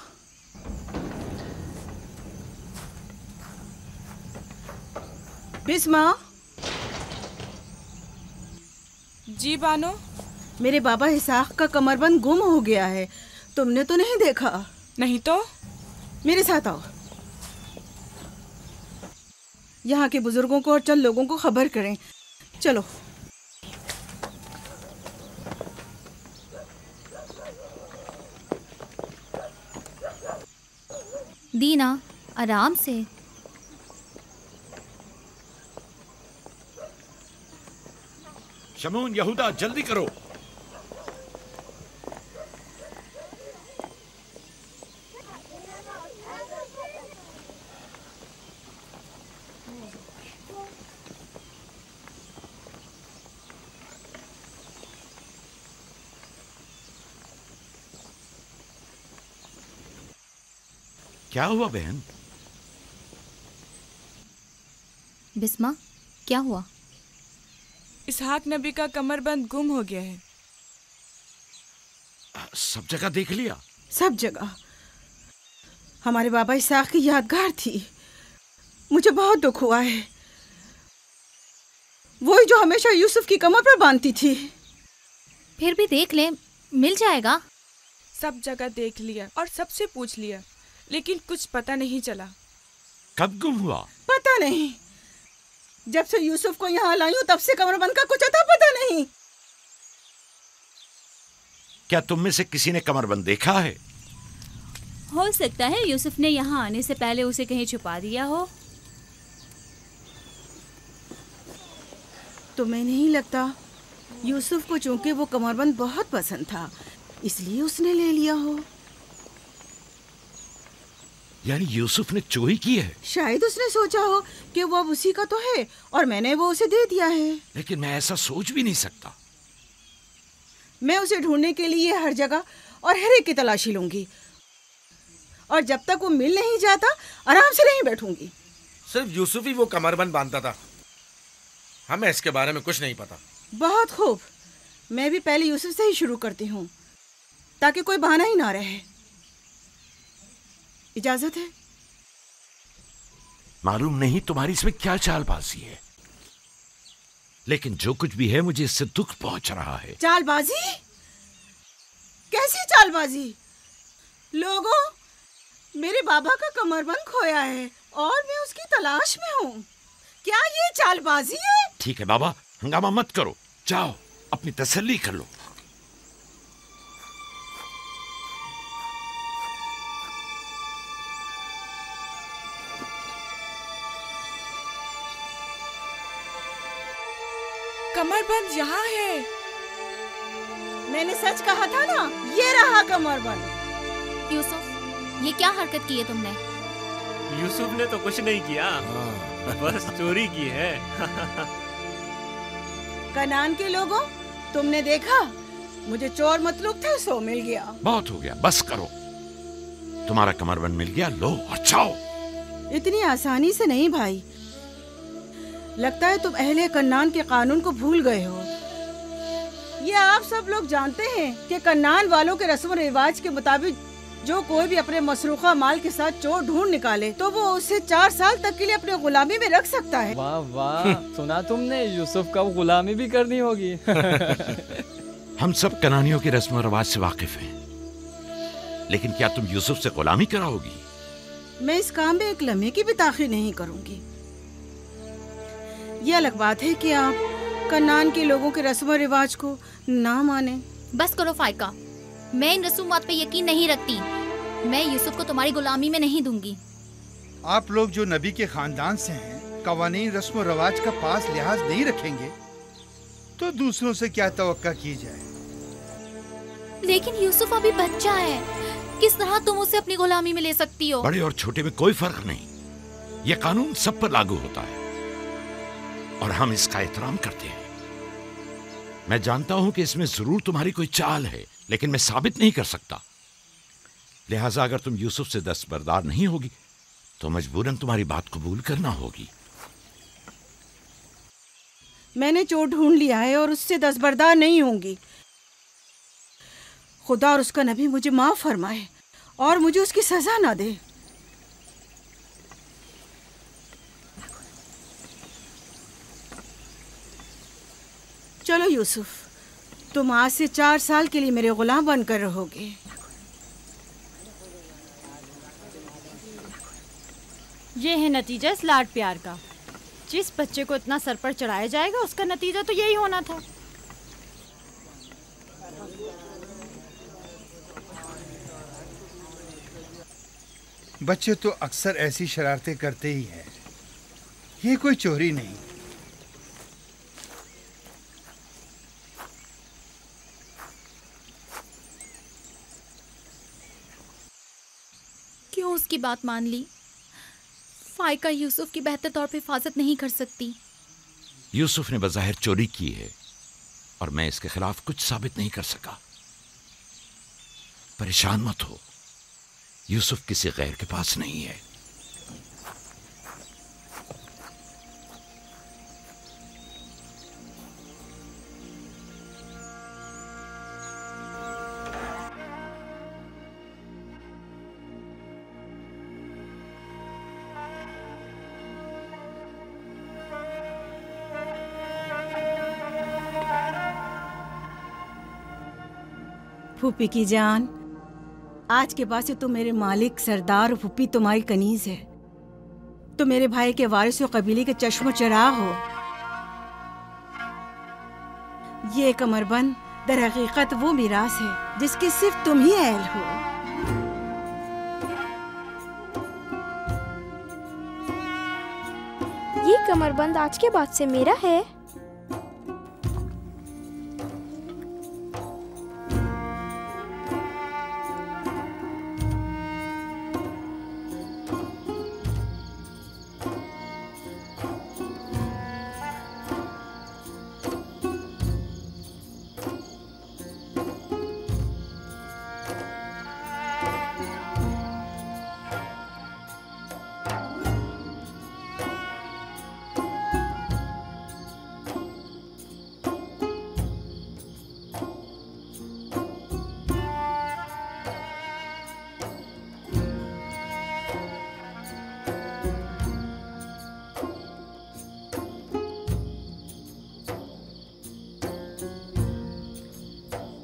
बिस्मा। जी बानो। मेरे बाबा इसाक का कमरबंद गुम हो गया है। तुमने तो नहीं देखा? नहीं तो। मेरे साथ आओ। यहाँ के बुजुर्गों को और चंद लोगों को खबर करें। चलो। दीना, आराम से। शमून, यहूदा, जल्दी करो। क्या हुआ बहन? बिस्मा, क्या हुआ? इसहाक नबी का कमरबंद गुम हो गया है। सब जगह देख लिया? सब जगह। हमारे बाबा इसहाक की यादगार थी। मुझे बहुत दुख हुआ है। वही जो हमेशा यूसुफ की कमर पर बांधती थी। फिर भी देख ले, मिल जाएगा। सब जगह देख लिया और सबसे पूछ लिया, लेकिन कुछ पता नहीं चला। कब गुम हुआ? पता नहीं। जब से यूसुफ को यहाँ लाई हूँ तब से कमरबंद का कुछ अता पता नहीं। क्या तुम में से किसी ने कमरबंद देखा है? हो सकता है यूसुफ ने यहाँ आने से पहले उसे कहीं छुपा दिया हो। तुम्हें नहीं लगता यूसुफ को चूंकि वो कमरबंद बहुत पसंद था इसलिए उसने ले लिया हो? यानी यूसुफ ने चोरी की है? शायद उसने सोचा हो कि वो अब उसी का तो है और मैंने वो उसे दे दिया है। लेकिन मैं ऐसा सोच भी नहीं सकता। मैं उसे ढूंढने के लिए हर जगह और हर एक की तलाशी लूंगी और जब तक वो मिल नहीं जाता आराम से नहीं बैठूंगी। सिर्फ यूसुफ ही वो कमरबंद बांधता था, हमें इसके बारे में कुछ नहीं पता। बहुत खूब। मैं भी पहले यूसुफ से ही शुरू करती हूँ ताकि कोई बहाना ही ना रहे। इजाजत है? मालूम नहीं तुम्हारी इसमें क्या चालबाजी है, लेकिन जो कुछ भी है मुझे इससे दुख पहुंच रहा है। चालबाजी? कैसी चालबाजी? लोगों, मेरे बाबा का कमरबंद खोया है और मैं उसकी तलाश में हूँ। क्या ये चालबाजी है? ठीक है बाबा, हंगामा मत करो, जाओ अपनी तसल्ली कर लो। कमरबंद यहाँ है। मैंने सच कहा था ना, ये रहा कमरबंद। यूसुफ, ये क्या हरकत की है तुमने? यूसुफ ने तो कुछ नहीं किया, बस चोरी की है। कनान के लोगों, तुमने देखा, मुझे चोर मतलूब थे सो मिल गया। बहुत हो गया, बस करो। तुम्हारा कमरबंद मिल गया, लो और जाओ। इतनी आसानी से नहीं भाई। लगता है तुम अहले कन्नान के कानून को भूल गए हो। ये आप सब लोग जानते हैं कि कन्नान वालों के रस्म रिवाज के मुताबिक जो कोई भी अपने मसरूखा माल के साथ चोर ढूंढ निकाले तो वो उसे 4 साल तक के लिए अपने गुलामी में रख सकता है। वाह वाह, सुना तुमने, यूसुफ का गुलामी भी करनी होगी। हम सब कनानियों के रस्म रिवाज से वाकिफ हैं, लेकिन क्या तुम यूसुफ से गुलामी कराओगी? मैं इस काम में एक लम्हे की भी ताखीर नहीं करूंगी। ये अलग बात है कि आप कन्नान के लोगों के रस्म रिवाज को ना माने। बस करो फाइका, मैं इन रसूमात पे यकीन नहीं रखती। मैं यूसुफ को तुम्हारी गुलामी में नहीं दूंगी। आप लोग जो नबी के खानदान से हैं, कवानीन रस्म रवाज का पास लिहाज नहीं रखेंगे तो दूसरों से क्या तवक्का की जाए। लेकिन यूसुफ अभी बच्चा है, किस तरह तुम उसे अपनी गुलामी में ले सकती हो? बड़े और छोटे में कोई फर्क नहीं, यह कानून सब पर लागू होता है और हम इसका एहतराम करते हैं। मैं जानता हूं कि इसमें जरूर तुम्हारी कोई चाल है, लेकिन मैं साबित नहीं कर सकता। लिहाजा अगर तुम यूसुफ से दस्तबरदार नहीं होगी तो मजबूरन तुम्हारी बात कबूल करना होगी। मैंने चोर ढूंढ लिया है और उससे दस्तबरदार नहीं होंगी। खुदा और उसका नबी मुझे माफ फरमाए और मुझे उसकी सजा ना दे। चलो यूसुफ, तुम आज से 4 साल के लिए मेरे गुलाम बनकर रहोगे। ये है नतीजा इस लाड प्यार का। जिस बच्चे को इतना सर पर चढ़ाया जाएगा उसका नतीजा तो यही होना था। बच्चे तो अक्सर ऐसी शरारतें करते ही हैं, ये कोई चोरी नहीं। क्यों उसकी बात मान ली? फाइका यूसुफ की बेहतर तौर पे हिफाजत नहीं कर सकती। यूसुफ ने बज़ाहिर चोरी की है और मैं इसके खिलाफ कुछ साबित नहीं कर सका। परेशान मत हो, यूसुफ किसी गैर के पास नहीं है। फूफी की जान, आज के बाद से तुम मेरे मालिक सरदार और फूफी तुम्हारी कनीज है। तुम मेरे भाई के वारिस और कबीले के चश्मो चराग हो। ये कमरबंद दर हकीकत वो मिरास है जिसकी सिर्फ तुम ही अहल हो। ये कमरबंद आज के बाद से मेरा है।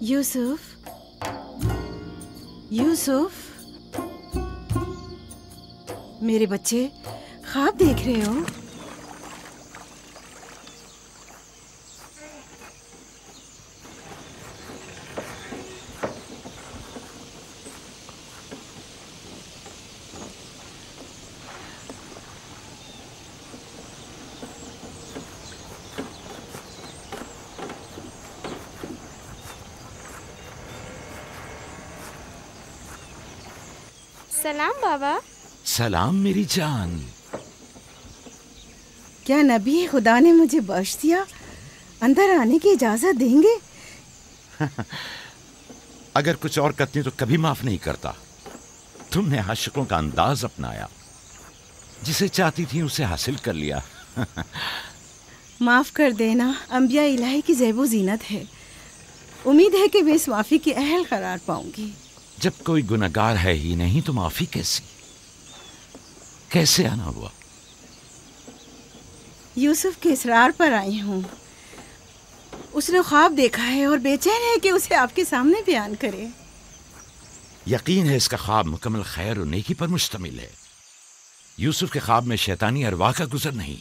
यूसुफ, यूसुफ, मेरे बच्चे ख्वाब देख रहे हो? सलाम बाबा। सलाम मेरी जान। क्या नबी खुदा ने मुझे बख्श दिया? अंदर आने की इजाजत देंगे? अगर कुछ और करती तो कभी माफ नहीं करता। तुमने आशिकों का अंदाज अपनाया, जिसे चाहती थी उसे हासिल कर लिया। माफ कर देना अंबिया इलाही की ज़ैबो ज़ीनत है। उम्मीद है कि मैं इस माफी की अहल करार पाऊंगी। जब कोई गुनहगार है ही नहीं तो माफी कैसी? कैसे आना हुआ? यूसुफ के इसरार पर आई हूँ। उसने ख्वाब देखा है और बेचैन है कि उसे आपके सामने बयान करे। यकीन है इसका ख्वाब मुकम्मल खैर और नेकी पर मुश्तमिल है। यूसुफ के ख्वाब में शैतानी अरवाह का गुजर नहीं।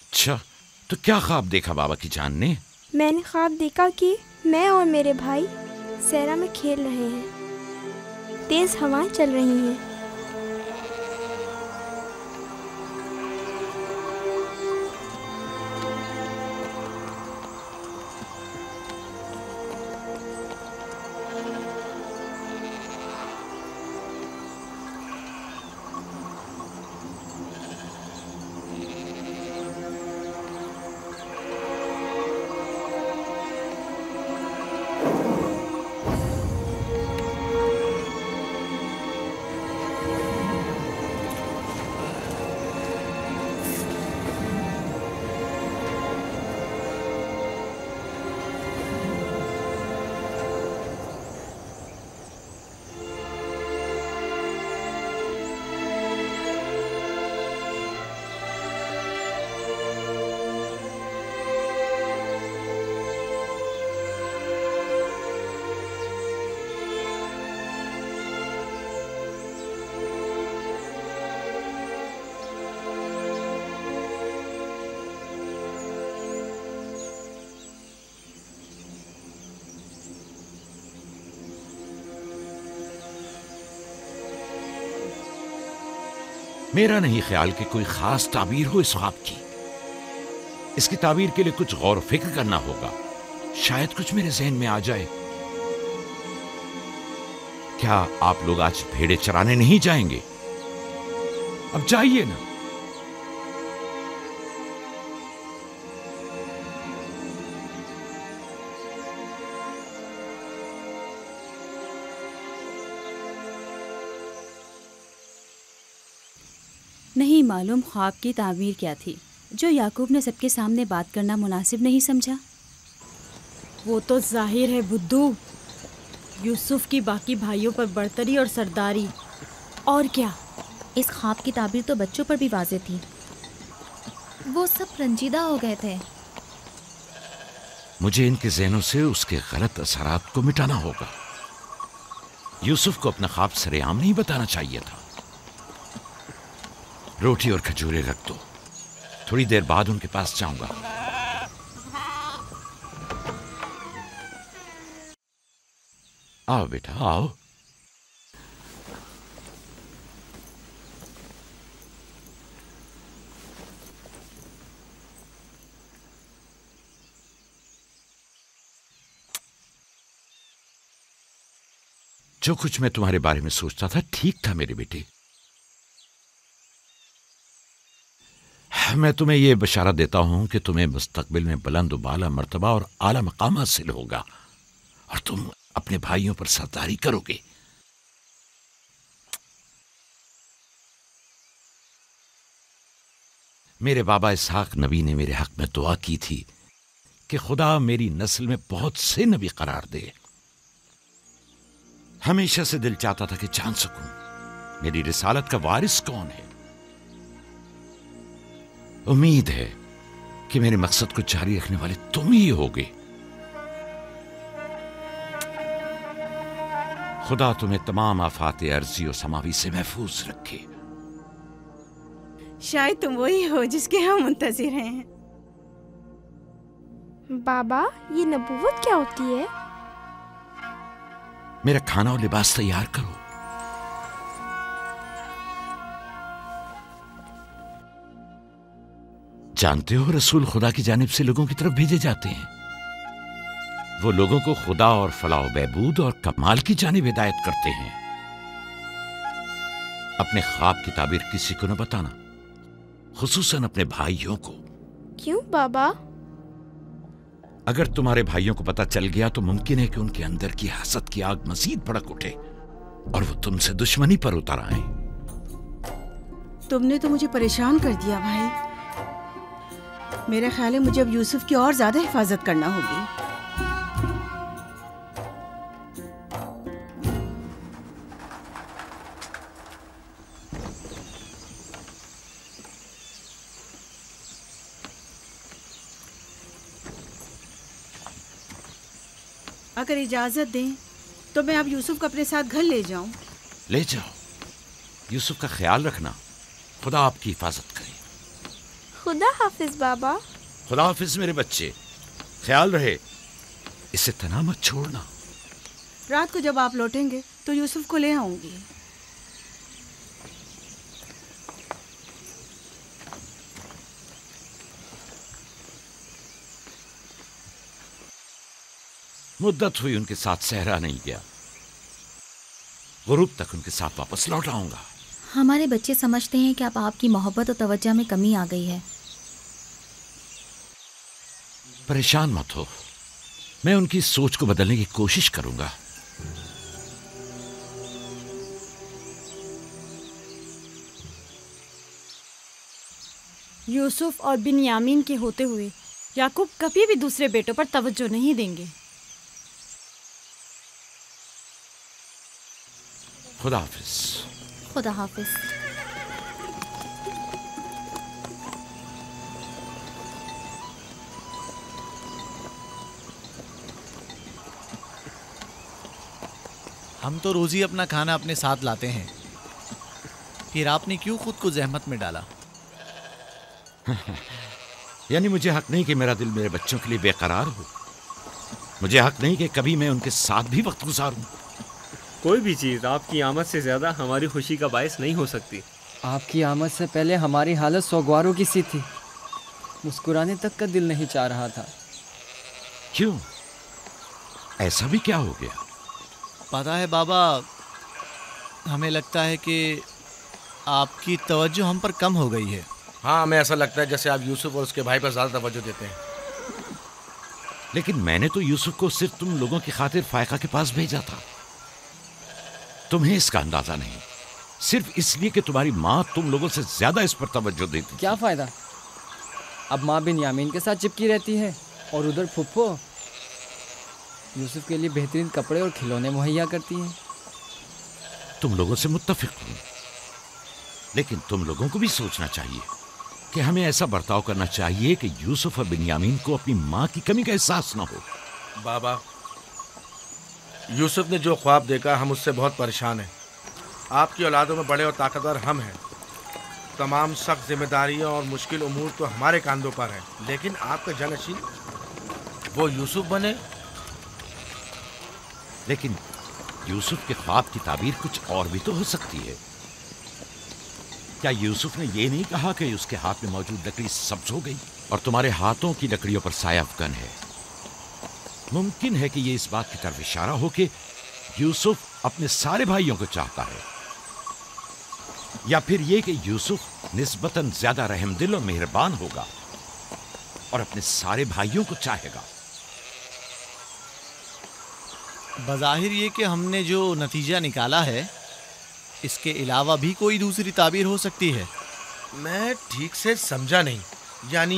अच्छा, तो क्या ख्वाब देखा बाबा की जान ने? मैंने ख्वाब देखा कि मैं और मेरे भाई सहरा में खेल रहे हैं। तेज हवाएं चल रही हैं। मेरा नहीं ख्याल कि कोई खास ताबीर हो इस ख्वाब की। इसकी ताबीर के लिए कुछ गौर फिक्र करना होगा। शायद कुछ मेरे जहन में आ जाए। क्या आप लोग आज भेड़े चराने नहीं जाएंगे? अब जाइए ना। नहीं मालूम ख्वाब की ताबीर क्या थी जो याकूब ने सबके सामने बात करना मुनासिब नहीं समझा। वो तो जाहिर है बुद्धू, यूसुफ की बाकी भाइयों पर बर्तरी और सरदारी। और क्या? इस ख्वाब की ताबीर तो बच्चों पर भी वाज़ेह थी। वो सब रंजीदा हो गए थे। मुझे इनके ज़हनों से उसके गलत असरात को मिटाना होगा। यूसुफ को अपना ख्वाब सरेआम नहीं बताना चाहिए था। रोटी और खजूरें रख दो, थोड़ी देर बाद उनके पास जाऊंगा। आओ बेटा आओ। जो कुछ मैं तुम्हारे बारे में सोचता था ठीक था मेरे बेटे। मैं तुम्हें यह बशारत देता हूं कि तुम्हें मुस्तकबिल में बुलंद बाला मर्तबा और आला मकाम हासिल होगा और तुम अपने भाइयों पर सरदारी करोगे। मेरे बाबा इसहाक नबी ने मेरे हक में दुआ की थी कि खुदा मेरी नस्ल में बहुत से नबी करार दे। हमेशा से दिल चाहता था कि जान सकूं मेरी रिसालत का वारिस कौन है। उम्मीद है कि मेरे मकसद को जारी रखने वाले तुम ही होगे। खुदा तुम्हें तमाम आफात अर्जी और समावी से महफूज रखे। शायद तुम वही हो जिसके हम मुंतजिर हैं। बाबा, ये नबूवत क्या होती है? मेरा खाना और लिबास तैयार करो। जानते हो रसूल खुदा की जानिब से लोगों की तरफ भेजे जाते हैं। वो लोगों को खुदा और फलाह बहबूद और कमाल की जानिब हिदायत करते हैं। अपने ख्वाब की ताबीर किसी को न बताना, खुसूसन अपने भाइयों को। क्यों बाबा? अगर तुम्हारे भाइयों को पता चल गया तो मुमकिन है कि उनके अंदर की हसद की आग मजीद भड़क उठे और वो तुमसे दुश्मनी पर उतर आए। तुमने तो मुझे परेशान कर दिया भाई। मेरा ख्याल है मुझे अब यूसुफ की और ज्यादा हिफाजत करना होगी। अगर इजाजत दें तो मैं अब यूसुफ को अपने साथ घर ले जाऊं। ले जाओ। यूसुफ का ख्याल रखना। खुदा आपकी हिफाजत करे। खुदा हाफिज बाबा। खुदा हाफिज मेरे बच्चे। ख्याल रहे, इसे तना मत छोड़ना। रात को जब आप लौटेंगे तो यूसुफ को ले आऊंगी। मुद्दत हुई उनके साथ सहरा नहीं गया। गुरूब तक उनके साथ वापस लौट आऊंगा। हमारे बच्चे समझते हैं कि अब आपकी मोहब्बत और तवज्जो में कमी आ गई है। परेशान मत हो, मैं उनकी सोच को बदलने की कोशिश करूंगा। यूसुफ और बिन्यामीन के होते हुए याकूब कभी भी दूसरे बेटों पर तवज्जो नहीं देंगे। खुदा हाफिज। खुदा हाफिज। हम तो रोज ही अपना खाना अपने साथ लाते हैं, फिर आपने क्यों खुद को जहमत में डाला? यानी मुझे हक नहीं कि मेरा दिल मेरे बच्चों के लिए बेकरार हो। मुझे हक नहीं कि कभी मैं उनके साथ भी वक्त गुजारूं। कोई भी चीज़ आपकी आमद से ज़्यादा हमारी खुशी का बायस नहीं हो सकती। आपकी आमद से पहले हमारी हालत सोगवारों की सी थी। मुस्कुराने तक का दिल नहीं चाह रहा था। क्यों? ऐसा भी क्या हो गया? पता है बाबा, हमें लगता है कि आपकी तवज्जो हम पर कम हो गई है। हाँ, हमें ऐसा लगता है जैसे आप यूसुफ और उसके भाई पर ज़्यादा तवज्जो देते हैं। लेकिन मैंने तो यूसुफ को सिर्फ तुम लोगों की खातिर फायका के पास भेजा था। तुम्हें इसका अंदाजा नहीं, सिर्फ इसलिए कि तुम्हारी माँ तुम लोगों से ज्यादा इस पर तवज्जो देती। क्या फ़ायदा? अब माँ बिन्यामीन के साथ चिपकी रहती है और उधर फुप्पो यूसुफ के लिए बेहतरीन कपड़े और खिलौने मुहैया करती हैं। तुम लोगों से मुत्तफिक हूं, लेकिन तुम लोगों को भी सोचना चाहिए कि हमें ऐसा बर्ताव करना चाहिए कि यूसुफ और बिन्यामीन को अपनी माँ की कमी का एहसास न हो। बाबा, यूसुफ ने जो ख्वाब देखा, हम उससे बहुत परेशान हैं। आपकी औलादों में बड़े और ताकतवर हम हैं। तमाम सख्त जिम्मेदारियां और मुश्किल उमूर तो हमारे कांधों पर है, लेकिन आपका जानशीन वो यूसुफ बने। लेकिन यूसुफ के ख्वाब की ताबीर कुछ और भी तो हो सकती है। क्या यूसुफ ने ये नहीं कहा कि उसके हाथ में मौजूद लकड़ी सब्ज हो गई और तुम्हारे हाथों की लकड़ियों पर साया अफगन है? मुमकिन है कि ये इस बात की तरफ इशारा हो कि यूसुफ अपने सारे भाइयों को चाहता है, या फिर ये कि यूसुफ निस्बतन ज्यादा रहमदिल और मेहरबान होगा और अपने सारे भाइयों को चाहेगा। बज़ाहिर ये कि हमने जो नतीजा निकाला है, इसके अलावा भी कोई दूसरी ताबीर हो सकती है। मैं ठीक से समझा नहीं। यानी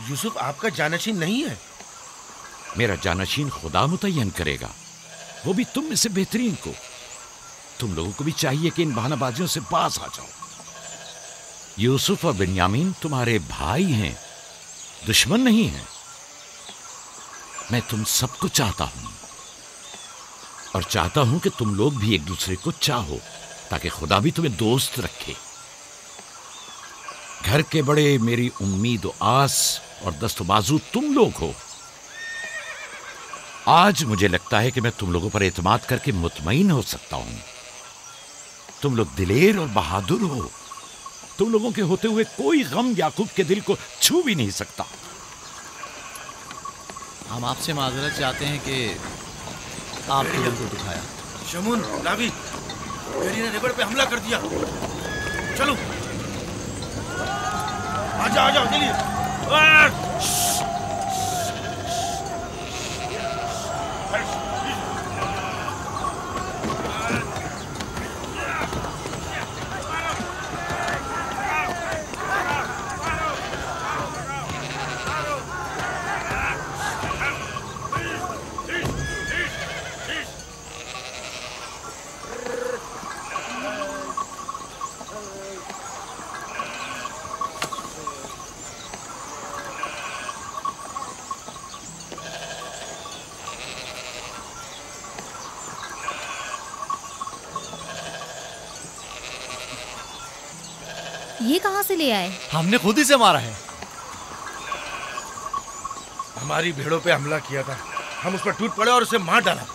यूसुफ आपका जानशीन नहीं है? मेरा जानशीन खुदा मुतय्यन करेगा, वो भी तुम में से बेहतरीन को। तुम लोगों को भी चाहिए कि इन बहानाबाजियों से बाज आ जाओ। यूसुफ और बिन्यामीन तुम्हारे भाई हैं, दुश्मन नहीं हैं। मैं तुम सबको चाहता हूं और चाहता हूं कि तुम लोग भी एक दूसरे को चाहो, ताकि खुदा भी तुम्हें दोस्त रखे। घर के बड़े मेरी उम्मीद और आस और दस्तबाजू तुम लोग हो। आज मुझे लगता है कि मैं तुम लोगों पर एतमाद करके मुतमईन हो सकता हूं। तुम लोग दिलेर और बहादुर हो। तुम लोगों के होते हुए कोई गम याकूब के दिल को छू भी नहीं सकता। हम आपसे माजरत चाहते हैं कि आपने दिल को दुखाया। शमून, लावी, मेरी ने रेबड़ पे हमला कर दिया। चलो, आजा आजा चलिए। ये कहाँ से ले आए? हमने खुद ही से मारा है। हमारी भेड़ों पे हमला किया था, हम उस पर टूट पड़े और उसे मार डाला।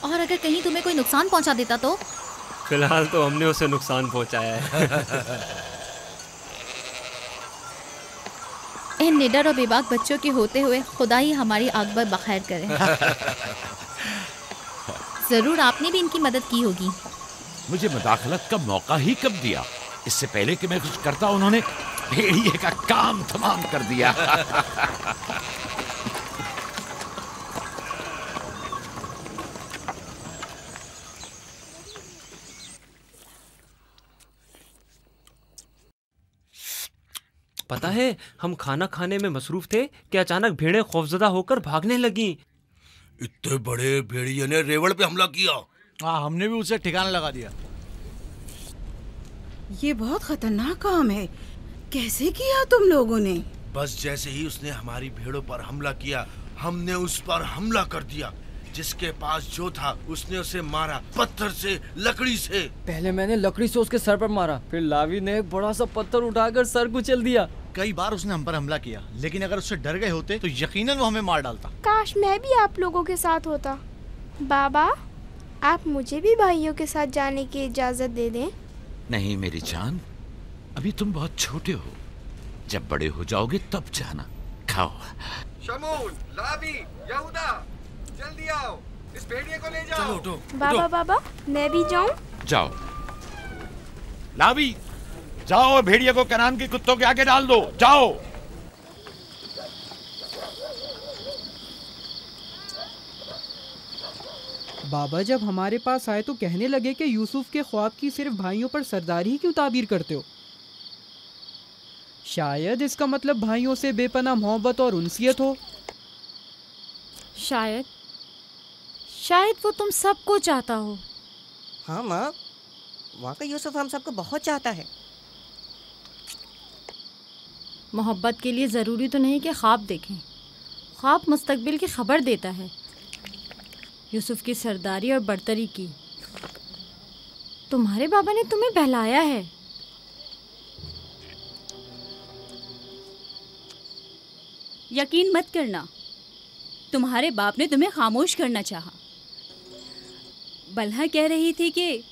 और अगर कहीं तुम्हें कोई नुकसान पहुंचा देता तो? फिलहाल तो हमने उसे नुकसान पहुंचाया है। इन निडर और बेबाक बच्चों के होते हुए खुदा ही हमारी आकबर बखैर करे। जरूर आपने भी इनकी मदद की होगी। मुझे मुदाखलत का मौका ही कब दिया? इससे पहले कि मैं कुछ करता उन्होंने भेड़िए का काम तमाम कर दिया। पता है, हम खाना खाने में मसरूफ थे कि अचानक भेड़ें खौफजदा होकर भागने लगी। इतने बड़े भेड़िए ने रेवड़ पे हमला किया। हाँ, हमने भी उसे ठिकाना लगा दिया। ये बहुत खतरनाक काम है। कैसे किया तुम लोगों ने? बस जैसे ही उसने हमारी भेड़ों पर हमला किया, हमने उस पर हमला कर दिया। जिसके पास जो था उसने उसे मारा, पत्थर से, लकड़ी से। पहले मैंने लकड़ी से उसके सर पर मारा, फिर लावी ने एक बड़ा सा पत्थर उठाकर सर कुचल दिया। कई बार उसने हम पर हमला किया, लेकिन अगर उससे डर गए होते तो यकीनन वो हमें मार डालता। काश मैं भी आप लोगों के साथ होता। बाबा, आप मुझे भी भाइयों के साथ जाने की इजाज़त दे दें। नहीं मेरी जान, अभी तुम बहुत छोटे हो, जब बड़े हो जाओगे तब जाना। खाओ। शमून, लावी, यहूदा, जल्दी आओ, इस भेड़िए को ले जाओ। चलो, बाबा बाबा, मैं भी जाऊं? जाओ। लावी, जाओ और भेड़िए को कनान के कुत्तों के आगे डाल दो। जाओ। बाबा जब हमारे पास आए तो कहने लगे कि यूसुफ के ख्वाब की सिर्फ भाइयों पर सरदारी ही क्यों ताबीर करते हो। शायद इसका मतलब भाइयों से बेपनाह मोहब्बत और उनसियत हो। शायद वो तुम सबको चाहता हो। हाँ माँ, वाकई यूसुफ हम सबको बहुत चाहता है। मोहब्बत के लिए ज़रूरी तो नहीं कि ख्वाब देखें, ख्वाब मुस्तकबिल की खबर देता है। यूसुफ की सरदारी और बरतरी की तुम्हारे बाबा ने तुम्हें बहलाया है। यकीन मत करना, तुम्हारे बाप ने तुम्हें खामोश करना चाहा। बल्हा कह रही थी कि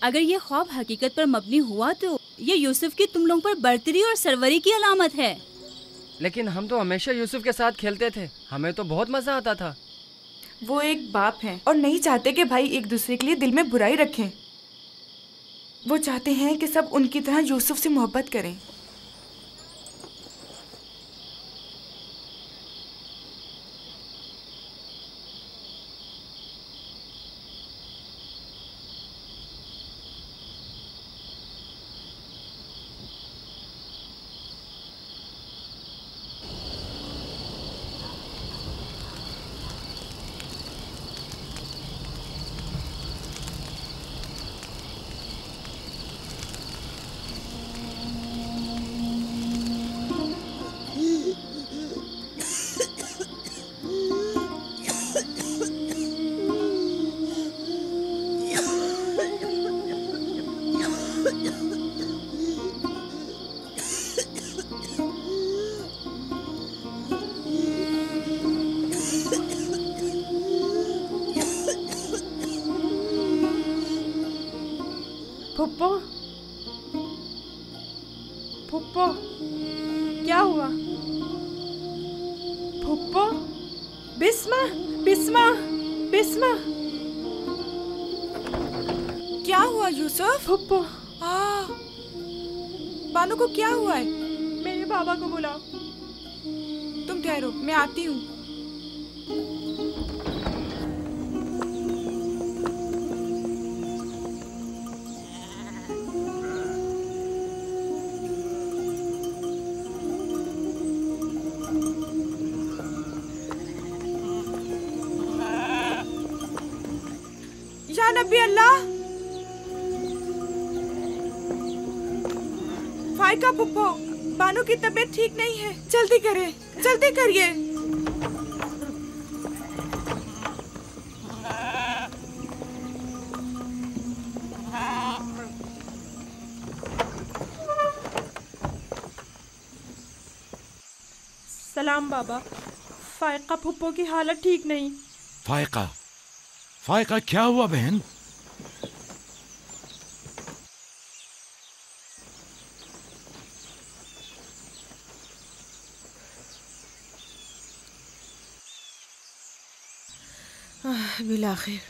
अगर ये ख्वाब हकीकत पर मबनी हुआ तो ये यूसुफ की तुम लोगों पर बरतरी और सरवरी की अलामत है। लेकिन हम तो हमेशा यूसुफ के साथ खेलते थे, हमें तो बहुत मजा आता था। वो एक बाप हैं और नहीं चाहते कि भाई एक दूसरे के लिए दिल में बुराई रखें। वो चाहते हैं कि सब उनकी तरह यूसुफ से मोहब्बत करें। फुप्पो, फुप्पो, क्या हुआ? फुप्पो, बिस्मा, बिस्मा, बिस्मा, क्या हुआ यूसुफ? फुप्पो, बानो को क्या हुआ है? मेरे बाबा को बुलाओ। तुम ठहरो, मैं आती हूँ। नबी अल्लाह, फाइका पुप्पो, बानो की तबीयत ठीक नहीं है, जल्दी करें, जल्दी करिए। सलाम बाबा, फाइका पुप्पो की हालत ठीक नहीं। फाइका, फाइका क्या हुआ बहन? बिलाखिर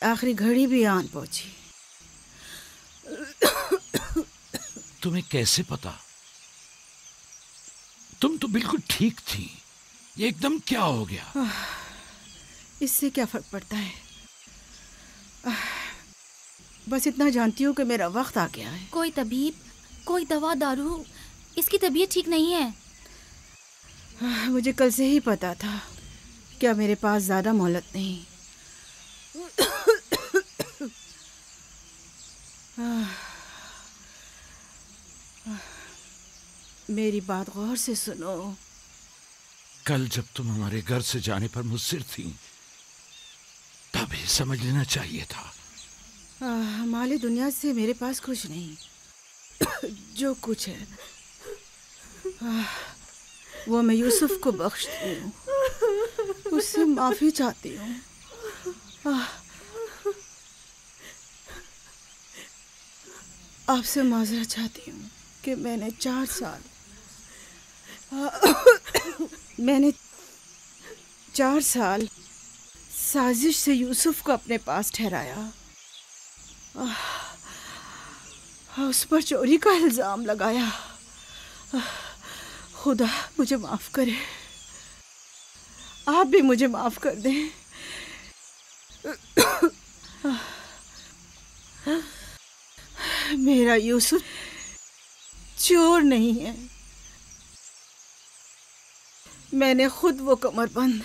आखिरी घड़ी भी आन पहुंची। तुम्हें कैसे पता? तुम तो बिल्कुल ठीक थी, ये एकदम क्या हो गया? इससे क्या फर्क पड़ता है? बस इतना जानती हूँ कि मेरा वक्त आ गया है। कोई तबीब, कोई दवा दारू, इसकी तबीयत ठीक नहीं है। मुझे कल से ही पता था, क्या मेरे पास ज्यादा मोहलत नहीं। मेरी बात गौर से सुनो। कल जब तुम हमारे घर से जाने पर मुस्सिर थी, तभी समझ लेना चाहिए था। माली दुनिया से मेरे पास कुछ नहीं। जो कुछ है वो मैं यूसुफ को बख्शती हूँ, उससे माफी चाहती हूँ। आपसे माजरत चाहती हूँ कि मैंने 4 साल साजिश से यूसुफ को अपने पास ठहराया, उस पर चोरी का इल्ज़ाम लगाया। खुदा मुझे माफ़ करे, आप भी मुझे माफ़ कर दें। मेरा यूसुफ चोर नहीं है। मैंने खुद वो कमरबंद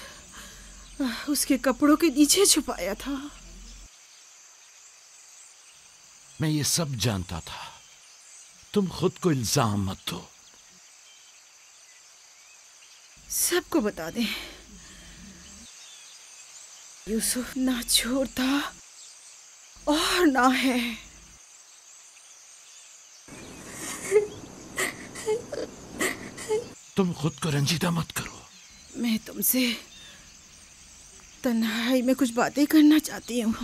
उसके कपड़ों के नीचे छुपाया था। मैं ये सब जानता था। तुम खुद को इल्जाम मत दो। सबको बता दें, यूसुफ ना चोर था और ना है। तुम खुद को रंजीदा मत करो। मैं तुमसे तन्हाई में कुछ बातें करना चाहती हूँ।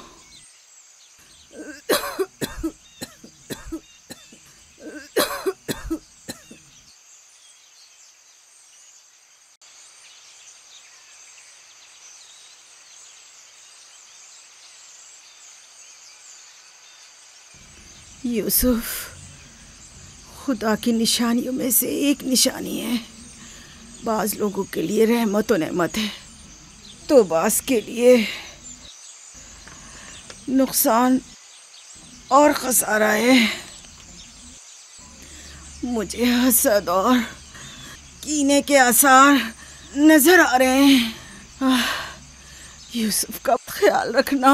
यूसुफ खुदा की निशानियों में से एक निशानी है। बाज़ लोगों के लिए रहमत और नेमत है, तो बाज़ के लिए नुकसान और खसारा है। मुझे हसद और कीने के आसार नजर आ रहे हैं। यूसुफ का ख्याल रखना।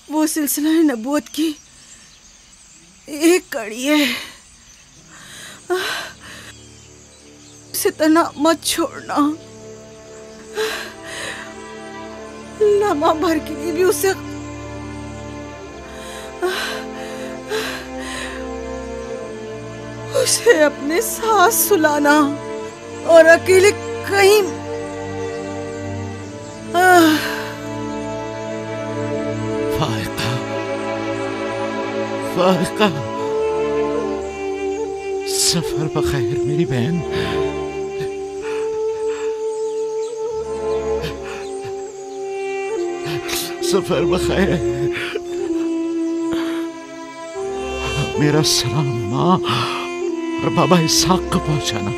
वो सिलसिला नबूवत की एक कड़ी है। उसे तना मत छोड़ना। लम्हा भर के लिए भी उसे अपने साथ सुलाना और अकेले कहीं फारिका, सफर बखैर मेरी बहन। सफर बखैर। मेरा सलाम माँ और बाबा इसहाक को पहुंचाना।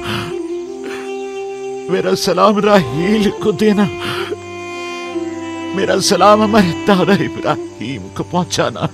मेरा सलाम राहील को देना। मेरा सलाम हमारे दादा इब्राहिम को पहुंचाना।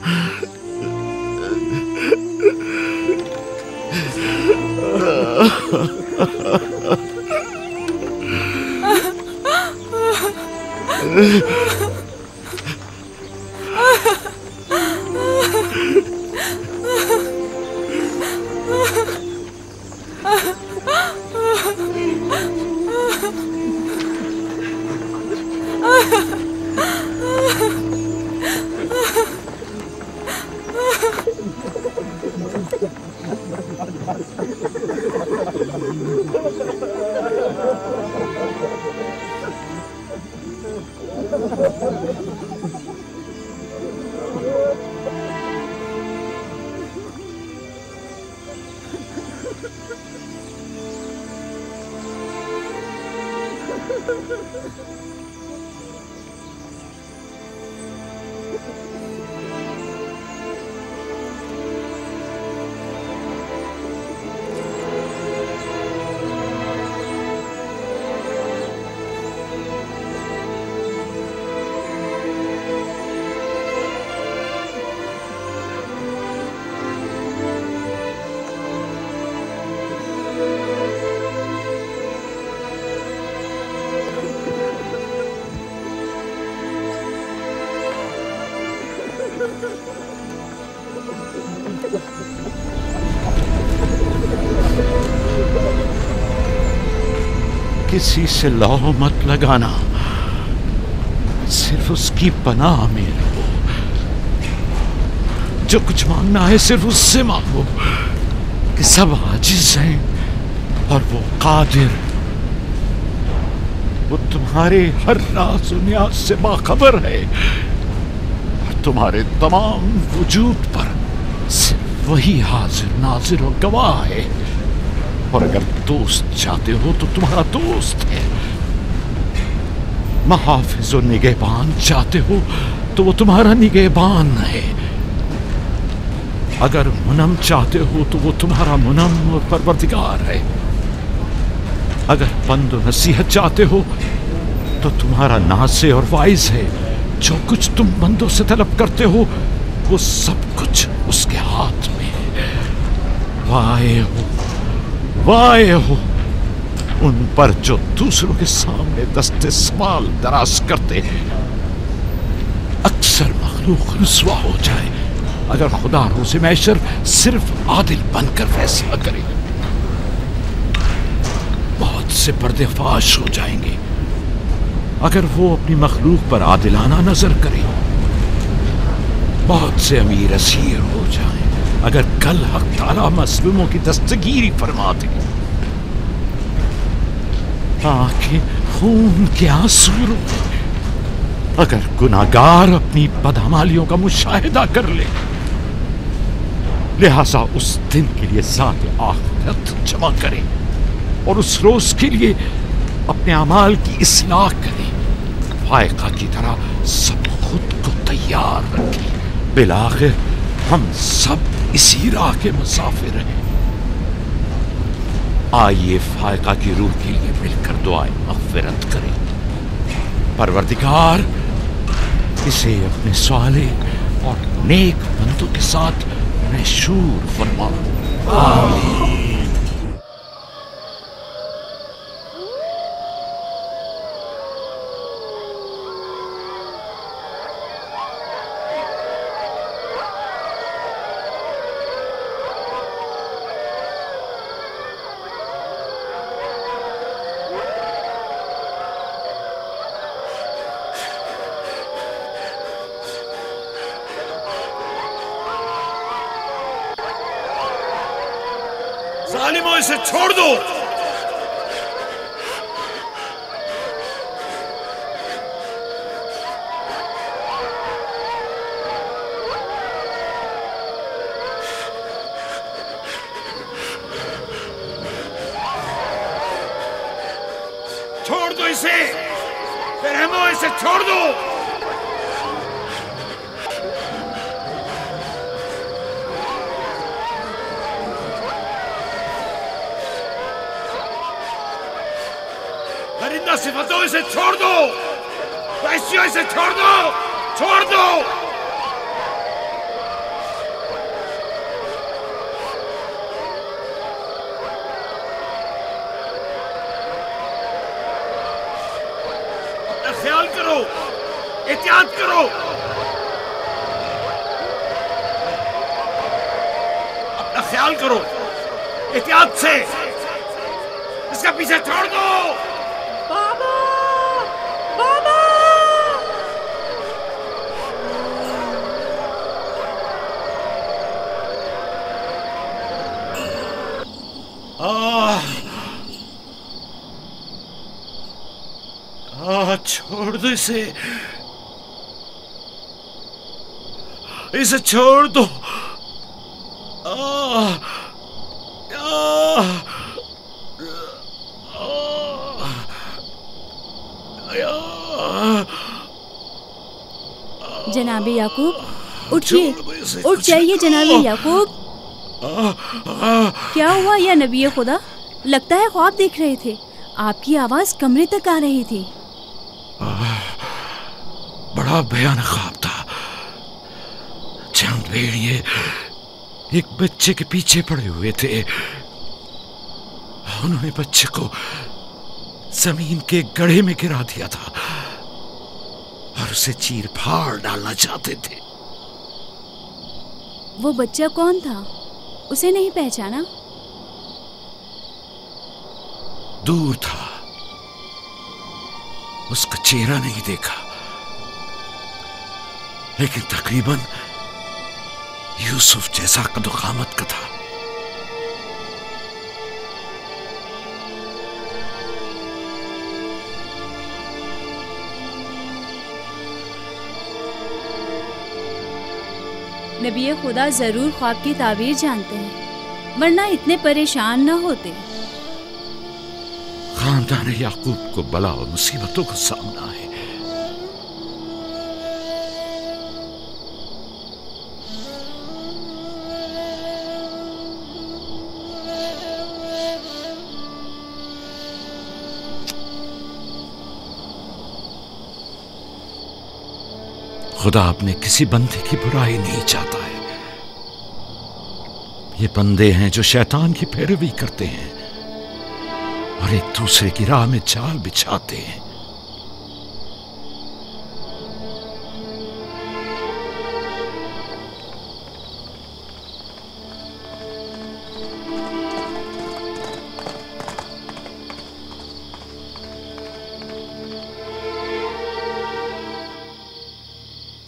किसी से लौ मत लगाना, सिर्फ उसकी पनाह में रहो। जो कुछ मांगना है सिर्फ उससे मांगो कि सब आजिज हैं और वो कादिर, वो तुम्हारे हर राज और न्याज से बाखबर है और तुम्हारे तमाम वजूद पर सिर्फ वही हाजिर नाजिर और गवाह है। और अगर दोस्त चाहते हो तो तुम्हारा दोस्त है। महाफिज और निगहबान चाहते हो तो वो तुम्हारा निगहबान है। अगर मुनम चाहते हो तो वो तुम्हारा मुनम और परवरदिगार है। अगर पंद और नसीहत चाहते हो तो तुम्हारा नासे और वाइज है। जो कुछ तुम बंदों से तलब करते हो वो सब कुछ उसके हाथ में है। वाए हो उन पर जो दूसरों के सामने दस्ते सवाल दराज करते हैं। अक्सर मखलूक रुसवा हो जाए अगर खुदा रोज़े महशर सिर्फ आदिल बनकर फैसला करे। बहुत से पर्देफाश हो जाएंगे अगर वो अपनी मखलूक पर आदिलाना नजर करे। बहुत से अमीर असीर हो जाएं अगर कल हक ताला मजलूमों की दस्तगीरी फरमा दे। आंखें खून के आंसू रोए अगर गुनाहगार अपनी बदअमालियों का मुशाहिदा कर ले। लिहाजा उस दिन के लिए ज़ात आखिरत जमा करे और उस रोज के लिए अपने अमाल की इस्लाह करे। फायका की तरह सब खुद को तैयार रखें। बिलाखिर हम सब इसी राह के मुसाफिर हैं। आइए फायका की रूह के लिए मिलकर दुआएं मग़फ़िरत करें। परवरदिगार इसे अपने साले और नेक बंदों के साथ मशहूर फरमा। आमीन। जालिमों, इसे छोड़ दो। छोड़ दो इसे, रहमो, इसे छोड़ दो। परिंदा सिफतों, इसे छोड़ दो। वैश्यों, इसे छोड़ दो, छोड़ दो। अपना ख्याल करो, एहतियात करो। अपना ख्याल करो, एहतियात से। इसका पीछे छोड़ दो। बाबा, बाबा। छोड़ दो इसे, इसे छोड़ दो। जनाबे याकूब, उठिए, उठ जाइए जनाबे याकूब। क्या हुआ या नबी खुदा? लगता है ख्वाब देख रहे थे। आपकी आवाज कमरे तक आ रही थी। बड़ा भयानक ख्वाब था। चंद भेड़िए एक बच्चे के पीछे पड़े हुए थे। उन्होंने बच्चे को जमीन के गड्ढे में गिरा दिया था और उसे चीर फाड़ डालना चाहते थे। वो बच्चा कौन था? उसे नहीं पहचाना? दूर था, उसका चेहरा नहीं देखा, लेकिन तकरीबन यूसुफ जैसा कदोकामत का था। नबी खुदा ज़रूर ख्वाब की ताबीर जानते हैं, वरना इतने परेशान न होते। खानदान याकूब को बला और मुसीबतों का सामना है। खुदा अपने किसी बंदे की बुराई नहीं चाहता है। ये बंदे हैं जो शैतान की पैरवी करते हैं और एक दूसरे की राह में जाल बिछाते हैं।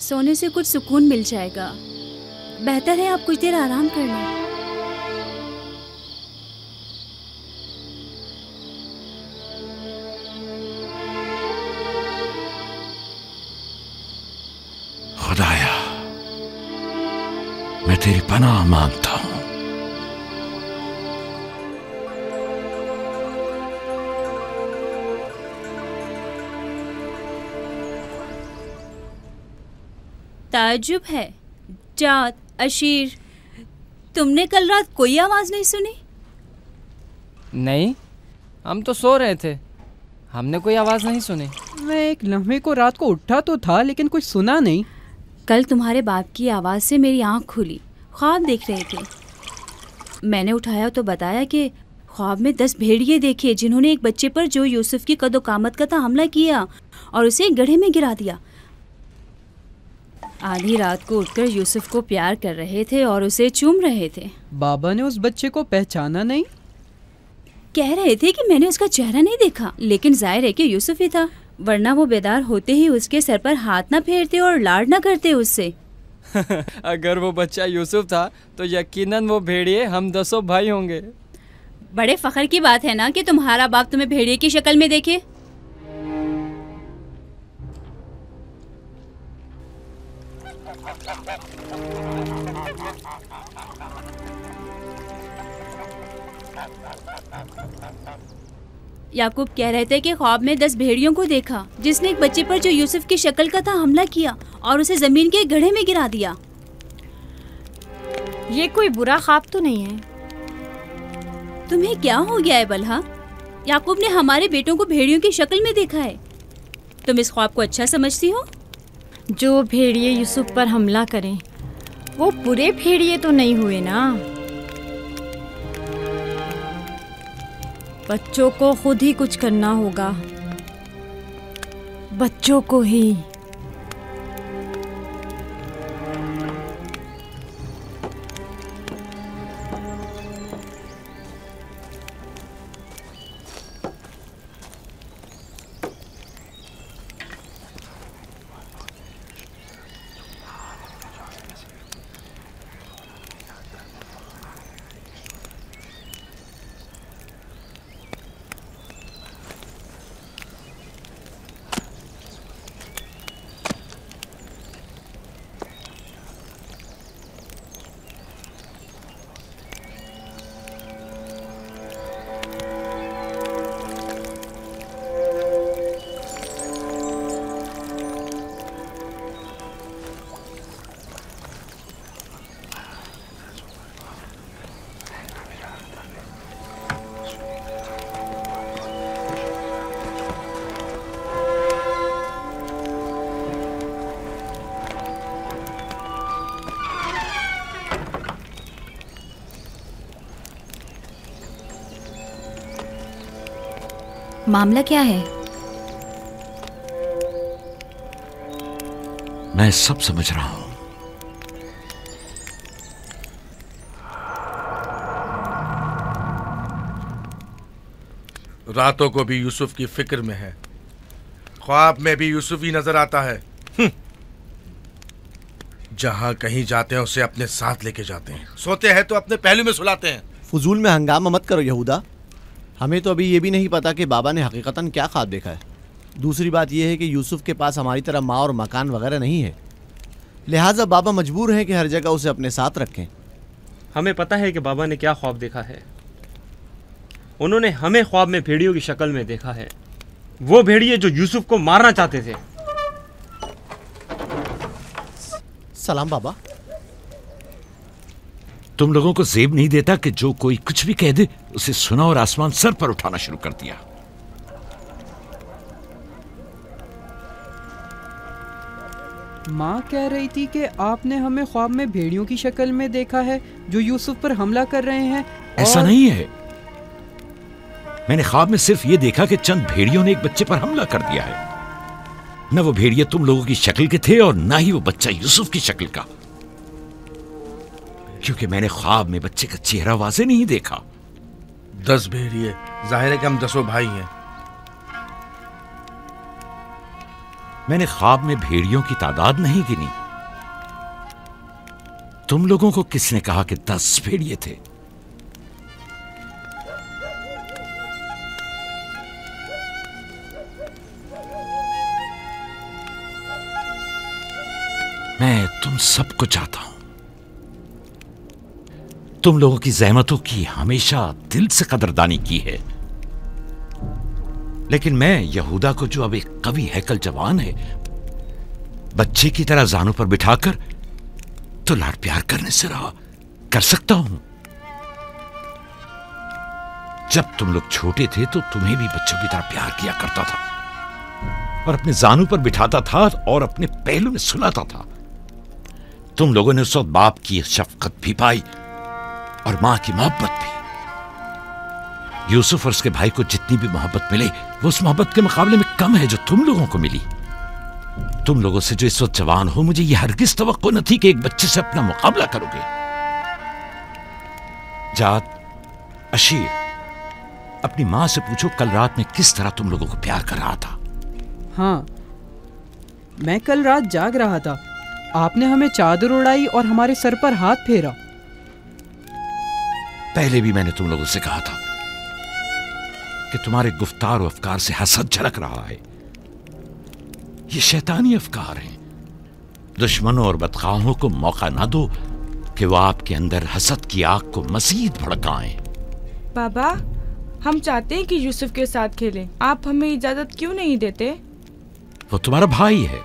सोने से कुछ सुकून मिल जाएगा। बेहतर है आप कुछ देर आराम कर लें। खुदाया, मैं तेरी पनाह मांगता हूं। ताज्जुब है, जात, अशीर, तुमने कल रात कोई आवाज नहीं सुनी? नहीं, हम तो सो रहे थे, हमने कोई आवाज नहीं सुनी। मैं एक लम्हे को रात को उठा तो था लेकिन कुछ सुना नहीं। कल तुम्हारे बाप की आवाज से मेरी आंख खुली, ख्वाब देख रहे थे। मैंने उठाया तो बताया कि ख्वाब में 10 भेड़िए देखे जिन्होंने एक बच्चे पर जो यूसुफ की कदो कामत का था हमला किया और उसे गड्ढे में गिरा दिया। आधी रात को उठकर यूसुफ को प्यार कर रहे थे और उसे चूम रहे थे। बाबा ने उस बच्चे को पहचाना नहीं? कह रहे थे कि मैंने उसका चेहरा नहीं देखा, लेकिन जाहिर है कि यूसुफ ही था, वरना वो बेदार होते ही उसके सर पर हाथ ना फेरते और लाड ना करते उससे। अगर वो बच्चा यूसुफ था तो यकीनन वो भेड़िए हम 10 भाई होंगे। बड़े फख्र की बात है ना कि तुम्हारा बाप तुम्हें भेड़िए की शक्ल में देखे। याकूब कह रहे थे कि ख्वाब में 10 भेड़ियों को देखा जिसने एक बच्चे पर जो यूसुफ की शक्ल का था हमला किया और उसे जमीन के गड्ढे में गिरा दिया। ये कोई बुरा ख्वाब तो नहीं है? तुम्हें क्या हो गया है बलहा? याकूब ने हमारे बेटों को भेड़ियों की शक्ल में देखा है। तुम इस ख्वाब को अच्छा समझती हो? जो भेड़िए यूसुफ पर हमला करें वो पूरे भेड़िए तो नहीं हुए ना। बच्चों को खुद ही कुछ करना होगा, बच्चों को ही। मामला क्या है? मैं सब समझ रहा हूं। रातों को भी यूसुफ की फिक्र में है, ख्वाब में भी यूसुफ ही नजर आता है। जहां कहीं जाते हैं उसे अपने साथ लेके जाते हैं, सोते हैं तो अपने पहलू में सुलाते हैं। फजूल में हंगामा मत करो यहूदा, हमें तो अभी ये भी नहीं पता कि बाबा ने हकीकतन क्या ख्वाब देखा है। दूसरी बात यह है कि यूसुफ के पास हमारी तरह माँ और मकान वगैरह नहीं है। लिहाजा बाबा मजबूर हैं कि हर जगह उसे अपने साथ रखें। हमें पता है कि बाबा ने क्या ख्वाब देखा है। उन्होंने हमें ख्वाब में भेड़ियों की शक्ल में देखा है, वो भेड़िए जो यूसुफ को मारना चाहते थे। सलाम बाबा। तुम लोगों को जेब नहीं देता कि जो कोई कुछ भी कह दे उसे सुना और आसमान सर पर उठाना शुरू कर दिया। माँ कह रही थी कि आपने हमें ख्वाब में भेड़ियों की शक्ल में देखा है जो यूसुफ पर हमला कर रहे हैं। ऐसा नहीं है, मैंने ख्वाब में सिर्फ ये देखा कि चंद भेड़ियों ने एक बच्चे पर हमला कर दिया है। न वो भेड़िए तुम लोगों की शक्ल के थे और ना ही वो बच्चा यूसुफ की शक्ल का, क्योंकि मैंने ख्वाब में बच्चे का चेहरा वाज़े नहीं देखा। 10 भेड़िए, जाहिर है कि हम 10 भाई हैं। मैंने ख्वाब में भेड़ियों की तादाद नहीं गिनी। तुम लोगों को किसने कहा कि 10 भेड़िए थे? मैं तुम सबको चाहता हूं। तुम लोगों की ज़हमतों की हमेशा दिल से कदरदानी की है, लेकिन मैं यहूदा को, जो अब एक कवि हैकल जवान है, बच्चे की तरह जानों पर बिठाकर तो लाड प्यार करने से रहा कर सकता हूं। जब तुम लोग छोटे थे तो तुम्हें भी बच्चों की तरह प्यार किया करता था और अपने जानों पर बिठाता था और अपने पहलू में सुलाता था। तुम लोगों ने उस वक्त बाप की शफकत भी पाई और मां की मोहब्बत भी। यूसुफ और उसके भाई को जितनी भी मोहब्बत मिले वो उस मोहब्बत के मुकाबले में कम है जो तुम लोगों को मिली। तुम लोगों से जो इस वक्त जवान हो, मुझे यह हरगिज तवक्को न थी कि एक बच्चे से अपना मुकाबला करोगे। जात, अशीर, अपनी मां से पूछो कल रात में किस तरह तुम लोगों को प्यार कर रहा था। हाँ, मैं कल रात जाग रहा था। आपने हमें चादर उड़ाई और हमारे सर पर हाथ फेरा। पहले भी मैंने तुम लोगों से कहा था कि तुम्हारे गुफ्तार और अफकार से हसद झलक रहा है। ये शैतानी अफकार हैं। दुश्मनों और बदखाहों को मौका ना दो कि वो आपके अंदर हसद की आग को मजीद भड़काएं। बाबा, हम चाहते हैं कि यूसुफ के साथ खेलें। आप हमें इजाजत क्यों नहीं देते? वो तुम्हारा भाई है,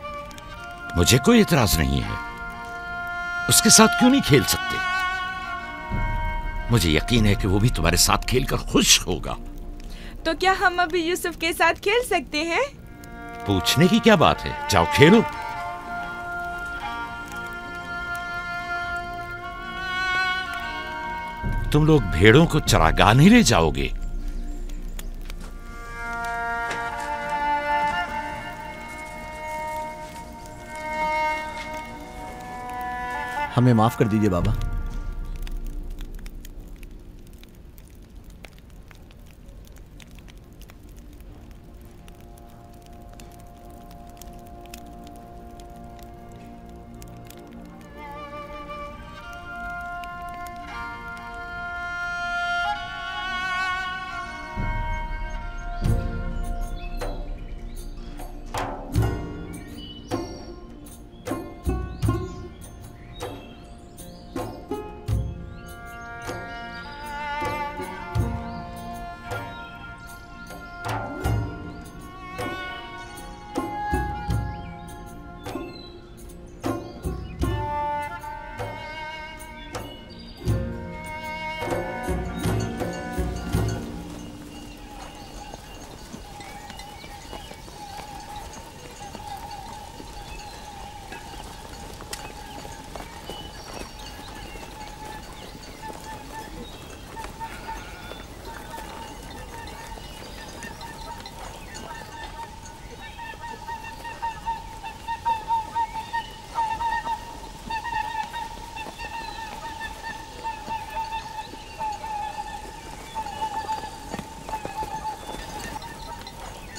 मुझे कोई इतराज नहीं है। उसके साथ क्यों नहीं खेल सकते? मुझे यकीन है कि वो भी तुम्हारे साथ खेलकर खुश होगा। तो क्या हम अभी यूसुफ के साथ खेल सकते हैं? पूछने की क्या बात है, जाओ खेलो। तुम लोग भेड़ों को चरागाह नहीं ले जाओगे? हमें माफ कर दीजिए बाबा।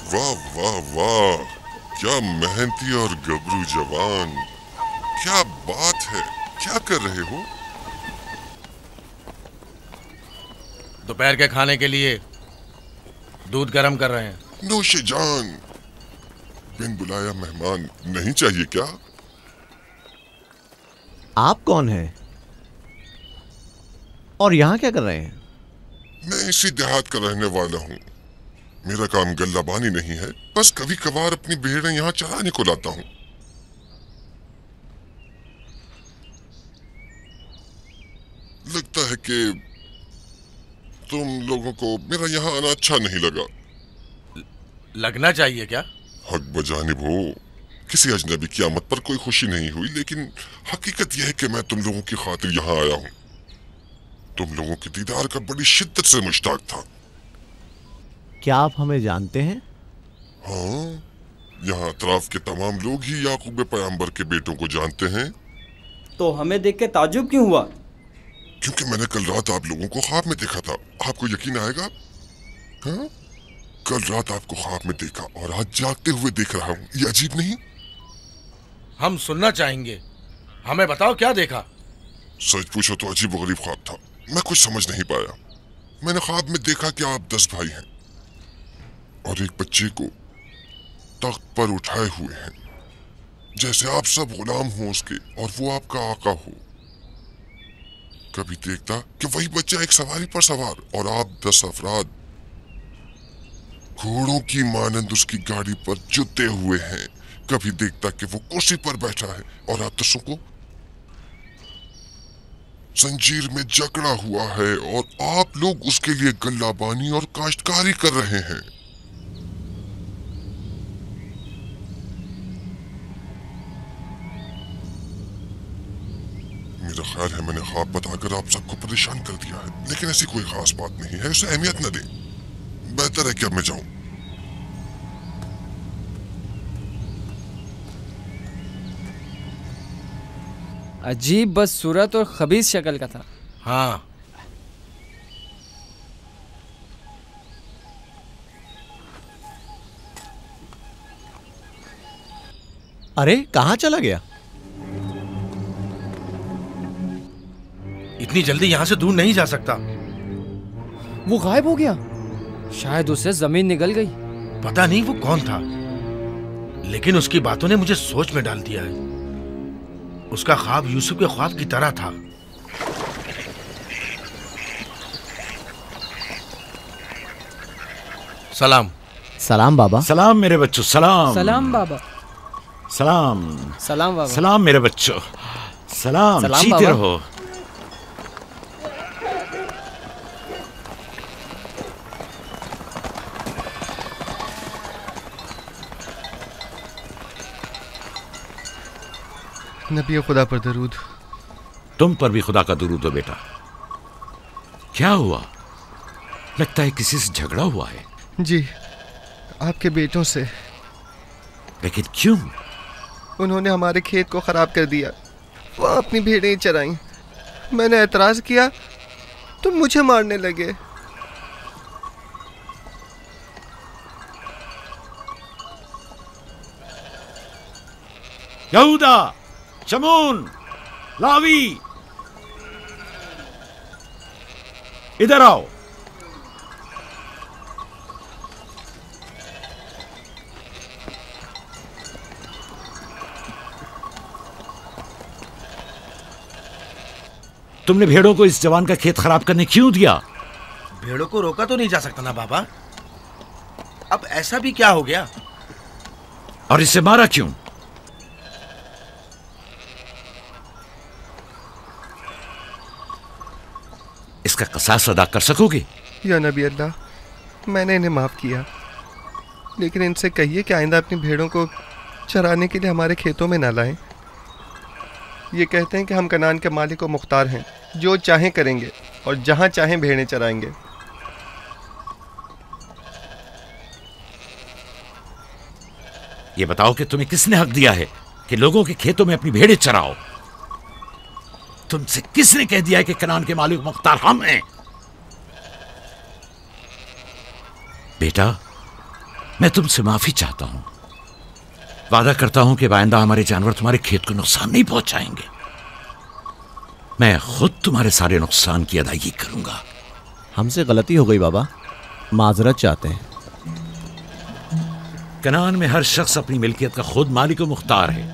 वाह वाह वाह, क्या मेहनती और गबरू जवान। क्या बात है, क्या कर रहे हो? दोपहर के खाने के लिए दूध गर्म कर रहे हैं। नौशे जान, बिन बुलाया मेहमान नहीं चाहिए क्या? आप कौन हैं और यहाँ क्या कर रहे हैं? मैं इसी देहात का रहने वाला हूँ। मेरा काम गल्लाबानी नहीं है, बस कभी कभार अपनी भेड़ें यहाँ चराने को लाता हूँ। लगता है कि तुम लोगों को मेरा यहाँ आना अच्छा नहीं लगा। लगना चाहिए क्या? हक बजानिब हो, किसी अजनबी की आमद पर कोई खुशी नहीं हुई, लेकिन हकीकत यह है कि मैं तुम लोगों की खातिर यहाँ आया हूँ। तुम लोगों के दीदार का बड़ी शिद्दत से मुश्ताक था। क्या आप हमें जानते हैं? हाँ, यहाँ अतराफ के तमाम लोग ही याकूब पैगंबर के बेटों को जानते हैं। तो हमें देख के ताजुब क्यों हुआ? क्योंकि मैंने कल रात आप लोगों को ख्वाब में देखा था। आपको यकीन आएगा? हाँ? कल रात आपको ख्वाब में देखा और आज जागते हुए देख रहा हूँ। ये अजीब नहीं? हम सुनना चाहेंगे, हमें बताओ क्या देखा? सच पूछो तो अजीब गरीब ख्वाब था। मैं कुछ समझ नहीं पाया। मैंने ख्वाब में देखा कि आप 10 भाई हैं और एक बच्चे को तख्त पर उठाए हुए हैं, जैसे आप सब गुलाम हो उसके और वो आपका आका हो। कभी देखता कि वही बच्चा एक सवारी पर सवार और आप 10 अफराद घोड़ों की मानंद उसकी गाड़ी पर जुते हुए हैं। कभी देखता कि वो कुर्सी पर बैठा है और आप 10 को जंजीर में जकड़ा हुआ है और आप लोग उसके लिए गल्लाबानी और काश्तकारी कर रहे हैं। मेरा ख्याल है मैंने ख्वाब बताकर आप सबको परेशान कर दिया है, लेकिन ऐसी कोई खास बात नहीं है, उसे अहमियत न दें। बेहतर है कि अब मैं जाऊं। अजीब बदसूरत और खबीस शक्ल का था। हाँ, अरे कहाँ चला गया? इतनी जल्दी यहाँ से दूर नहीं जा सकता। वो गायब हो गया। शायद उसे जमीन निगल गई। पता नहीं वो कौन था, लेकिन उसकी बातों ने मुझे सोच में डाल दिया है। उसका ख्वाब यूसुफ के ख्वाब की तरह था। सलाम। सलाम बाबा। सलाम मेरे बच्चों। सलाम। सलाम बाबा। सलाम। सलाम बाबा। सलाम मेरे बच्चों। सलाम। जीते रहो। नबी खुदा पर दरूद। तुम पर भी खुदा का दरूद हो बेटा। क्या हुआ? लगता है किसी से झगड़ा हुआ है। जी, आपके बेटों से। लेकिन क्यों? उन्होंने हमारे खेत को खराब कर दिया। वो अपनी भेड़ें चराई। मैंने एतराज किया तो मुझे मारने लगे। यहूदा, शमून, लावी, इधर आओ। तुमने भेड़ों को इस जवान का खेत खराब करने क्यों दिया? भेड़ों को रोका तो नहीं जा सकता ना बाबा। अब ऐसा भी क्या हो गया? और इसे मारा क्यों? इसका कसास अदा कर सकोगे? या नबी अल्लाह, मैंने इन्हें माफ किया, लेकिन इनसे कहिए कि आइंदा अपनी भेड़ों को चराने के लिए हमारे खेतों में ना लाएं। ये कहते हैं कि हम कनान के मालिक और मुख्तार हैं, जो चाहें करेंगे और जहां चाहें भेड़ें चराएंगे। ये बताओ कि तुम्हें किसने हक दिया है कि लोगों के खेतों में अपनी भेड़ें चराओ? तुमसे किसने कह दिया है कि कनान के मालिक मुख्तार हम हैं? बेटा, मैं तुमसे माफी चाहता हूं। वादा करता हूं कि आइंदा हमारे जानवर तुम्हारे खेत को नुकसान नहीं पहुंचाएंगे। मैं खुद तुम्हारे सारे नुकसान की अदायगी करूंगा। हमसे गलती हो गई बाबा, माजरत चाहते हैं। कनान में हर शख्स अपनी मिल्कियत का खुद मालिक और मुख्तार है।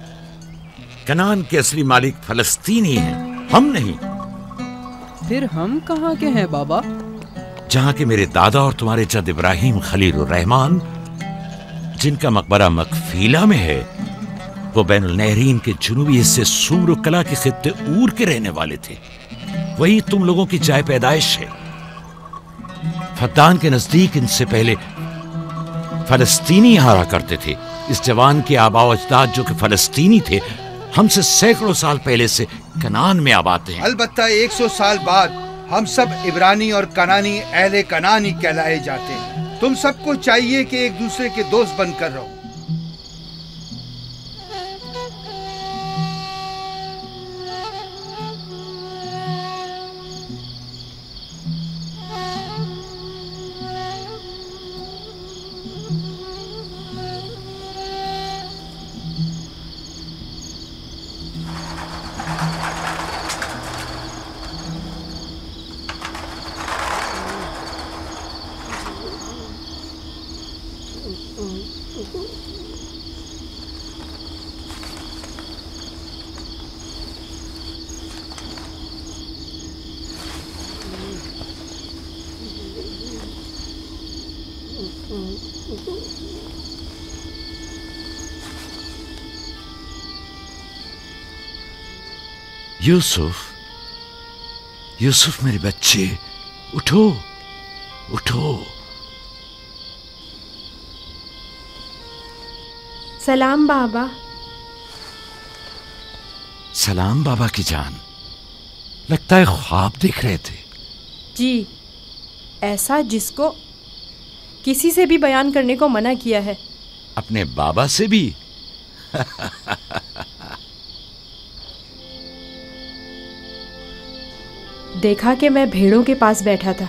कनान के असली मालिक फलस्तीनी हैं, हम नहीं। फिर हम कहाँ के हैं बाबा? जहाँ के मेरे दादा और तुम्हारे जद इब्राहिम खलीलुर रहमान, जिनका मकबरा मकफीला में है, वो बैनुल नहरीन के जुनूबी हिस्से सूर कला के खित्ते ऊर के रहने वाले थे। वही तुम लोगों की जाय पैदाइश है। फद्दान के नजदीक इनसे पहले फलस्तीनी यहाँ रहा करते थे। इस जवान के आबा अजदाद जो कि फलस्तीनी थे, हमसे सैकड़ों साल पहले से कनान में आबाद हैं। अलबत्ता 100 साल बाद हम सब इब्रानी और कनानी अहले कनानी कहलाए जाते हैं। तुम सबको चाहिए कि एक दूसरे के दोस्त बनकर रहो। यूसुफ, यूसुफ मेरे बच्चे, उठो उठो। सलाम बाबा। सलाम बाबा की जान। लगता है ख्वाब देख रहे थे। जी, ऐसा जिसको किसी से भी बयान करने को मना किया है। अपने बाबा से भी? देखा कि मैं भेड़ों के पास बैठा था।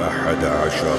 11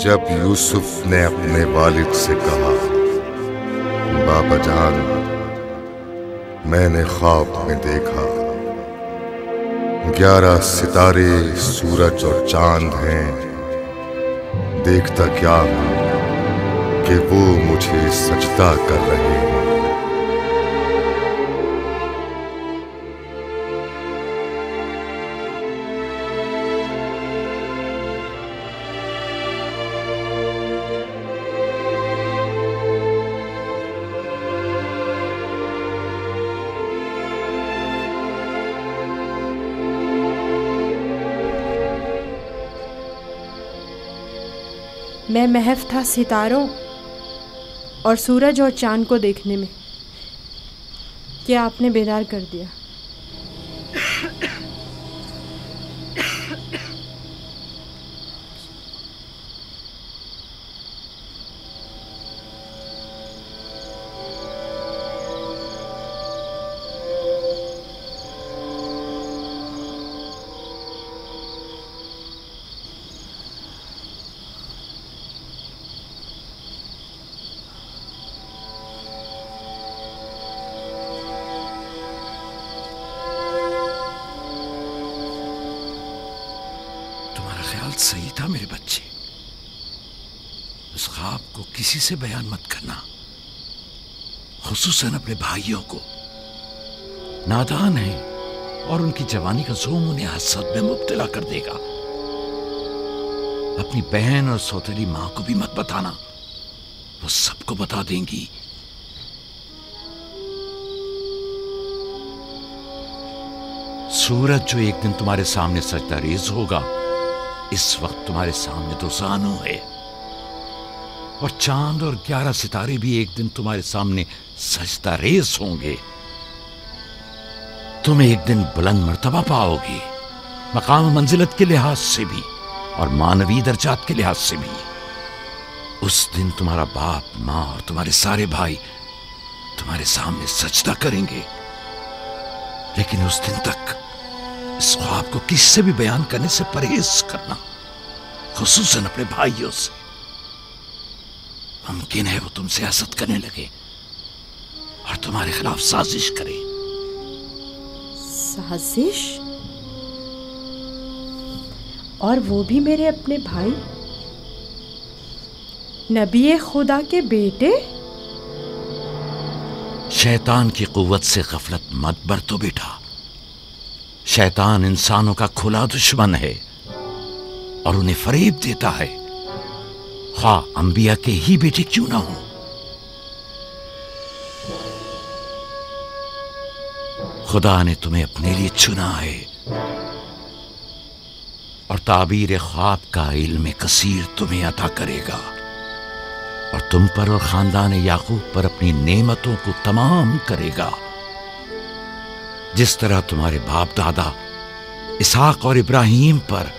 जब यूसुफ ने अपने वालिद से कहा, बाबा जान, मैंने ख्वाब में देखा 11 सितारे, सूरज और चांद हैं। देखता क्या हूं कि वो मुझे सजदा कर रहे हैं। मैं महफ था सितारों और सूरज और चांद को देखने में। क्या आपने बेदार कर दिया? ख्याल सही था मेरे बच्चे। उस ख्वाब को किसी से बयान मत करना, खुसूसन अपने भाइयों को। नादान है और उनकी जवानी का जोम उन्हें हसद में मुब्तला कर देगा। अपनी बहन और सौतेली मां को भी मत बताना, वो सबको बता देंगी। सूरज जो एक दिन तुम्हारे सामने सजदा रेज होगा, इस वक्त तुम्हारे सामने तो जानू है, और चांद और 11 सितारे भी एक दिन तुम्हारे सामने सजदा रेज होंगे। तुम एक दिन बुलंद मर्तबा पाओगे, मकाम मंजिलत के लिहाज से भी और मानवी दर्जात के लिहाज से भी। उस दिन तुम्हारा बाप, मां और तुम्हारे सारे भाई तुम्हारे सामने सजदा करेंगे। लेकिन उस दिन तक इस ख्वाब को किसी से भी बयान करने से परहेज करना, खुसूसन अपने भाइयों से। मुमकिन है वो तुमसे हसद करने लगे और तुम्हारे खिलाफ साजिश करे। साजिश? और वो भी मेरे अपने भाई, नबी खुदा के बेटे? शैतान की कुव्वत से गफलत मत बरतो बेटा। शैतान इंसानों का खुला दुश्मन है और उन्हें फरेब देता है, खा अंबिया के ही बेटे क्यों ना हो। खुदा ने तुम्हें अपने लिए चुना है और ताबीर ख्वाब का इल्म कसीर तुम्हें अता करेगा और तुम पर और खानदान याकूब पर अपनी नेमतों को तमाम करेगा। जिस तरह तुम्हारे बाप दादा इसहाक और इब्राहीम पर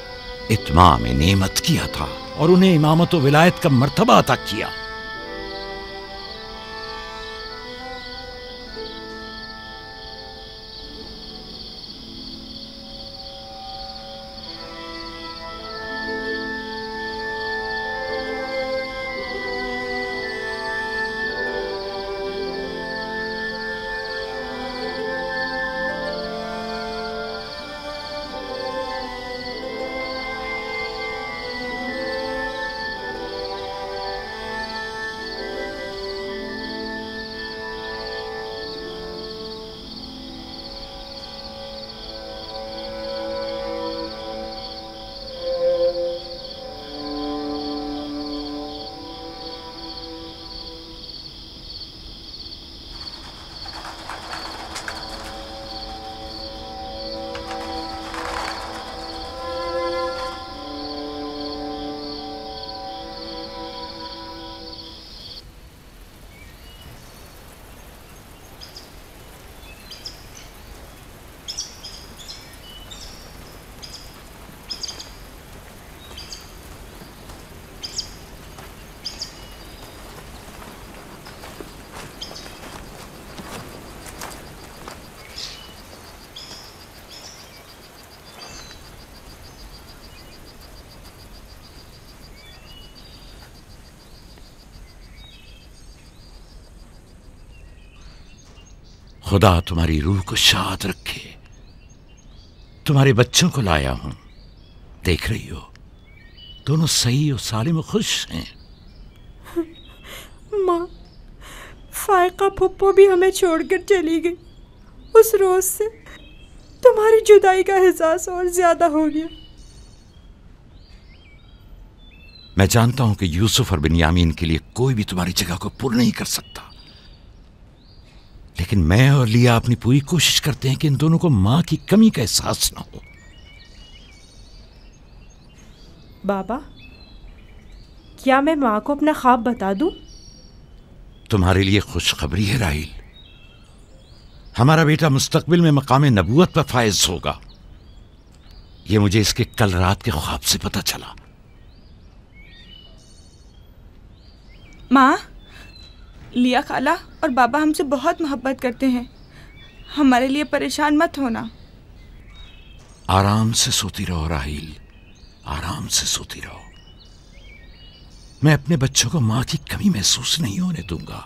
इत्माम नेमत किया था और उन्हें इमामत और विलायत का मर्तबा अता किया। खुदा तुम्हारी रूह को शाद रखे। तुम्हारे बच्चों को लाया हूं, देख रही हो दोनों सही और सालिम और खुश हैं। माँ, फायका फुप्पो भी हमें छोड़कर चली गई। उस रोज से तुम्हारी जुदाई का एहसास और ज्यादा हो गया। मैं जानता हूं कि यूसुफ और बिन्यामीन के लिए कोई भी तुम्हारी जगह को पूर्ण नहीं कर सकता, लेकिन मैं और लिया अपनी पूरी कोशिश करते हैं कि इन दोनों को मां की कमी का एहसास ना हो। बाबा, क्या मैं माँ को अपना ख्वाब बता दूं? तुम्हारे लिए खुशखबरी है राहिल, हमारा बेटा मुस्तकबिल में मकाम नबूवत पर फायज होगा। यह मुझे इसके कल रात के ख्वाब से पता चला। माँ, लिया खाला और बाबा हमसे बहुत मोहब्बत करते हैं, हमारे लिए परेशान मत होना। आराम से सोती रहो राहिल, आराम से सोती रहो। मैं अपने बच्चों को मां की कमी महसूस नहीं होने दूंगा।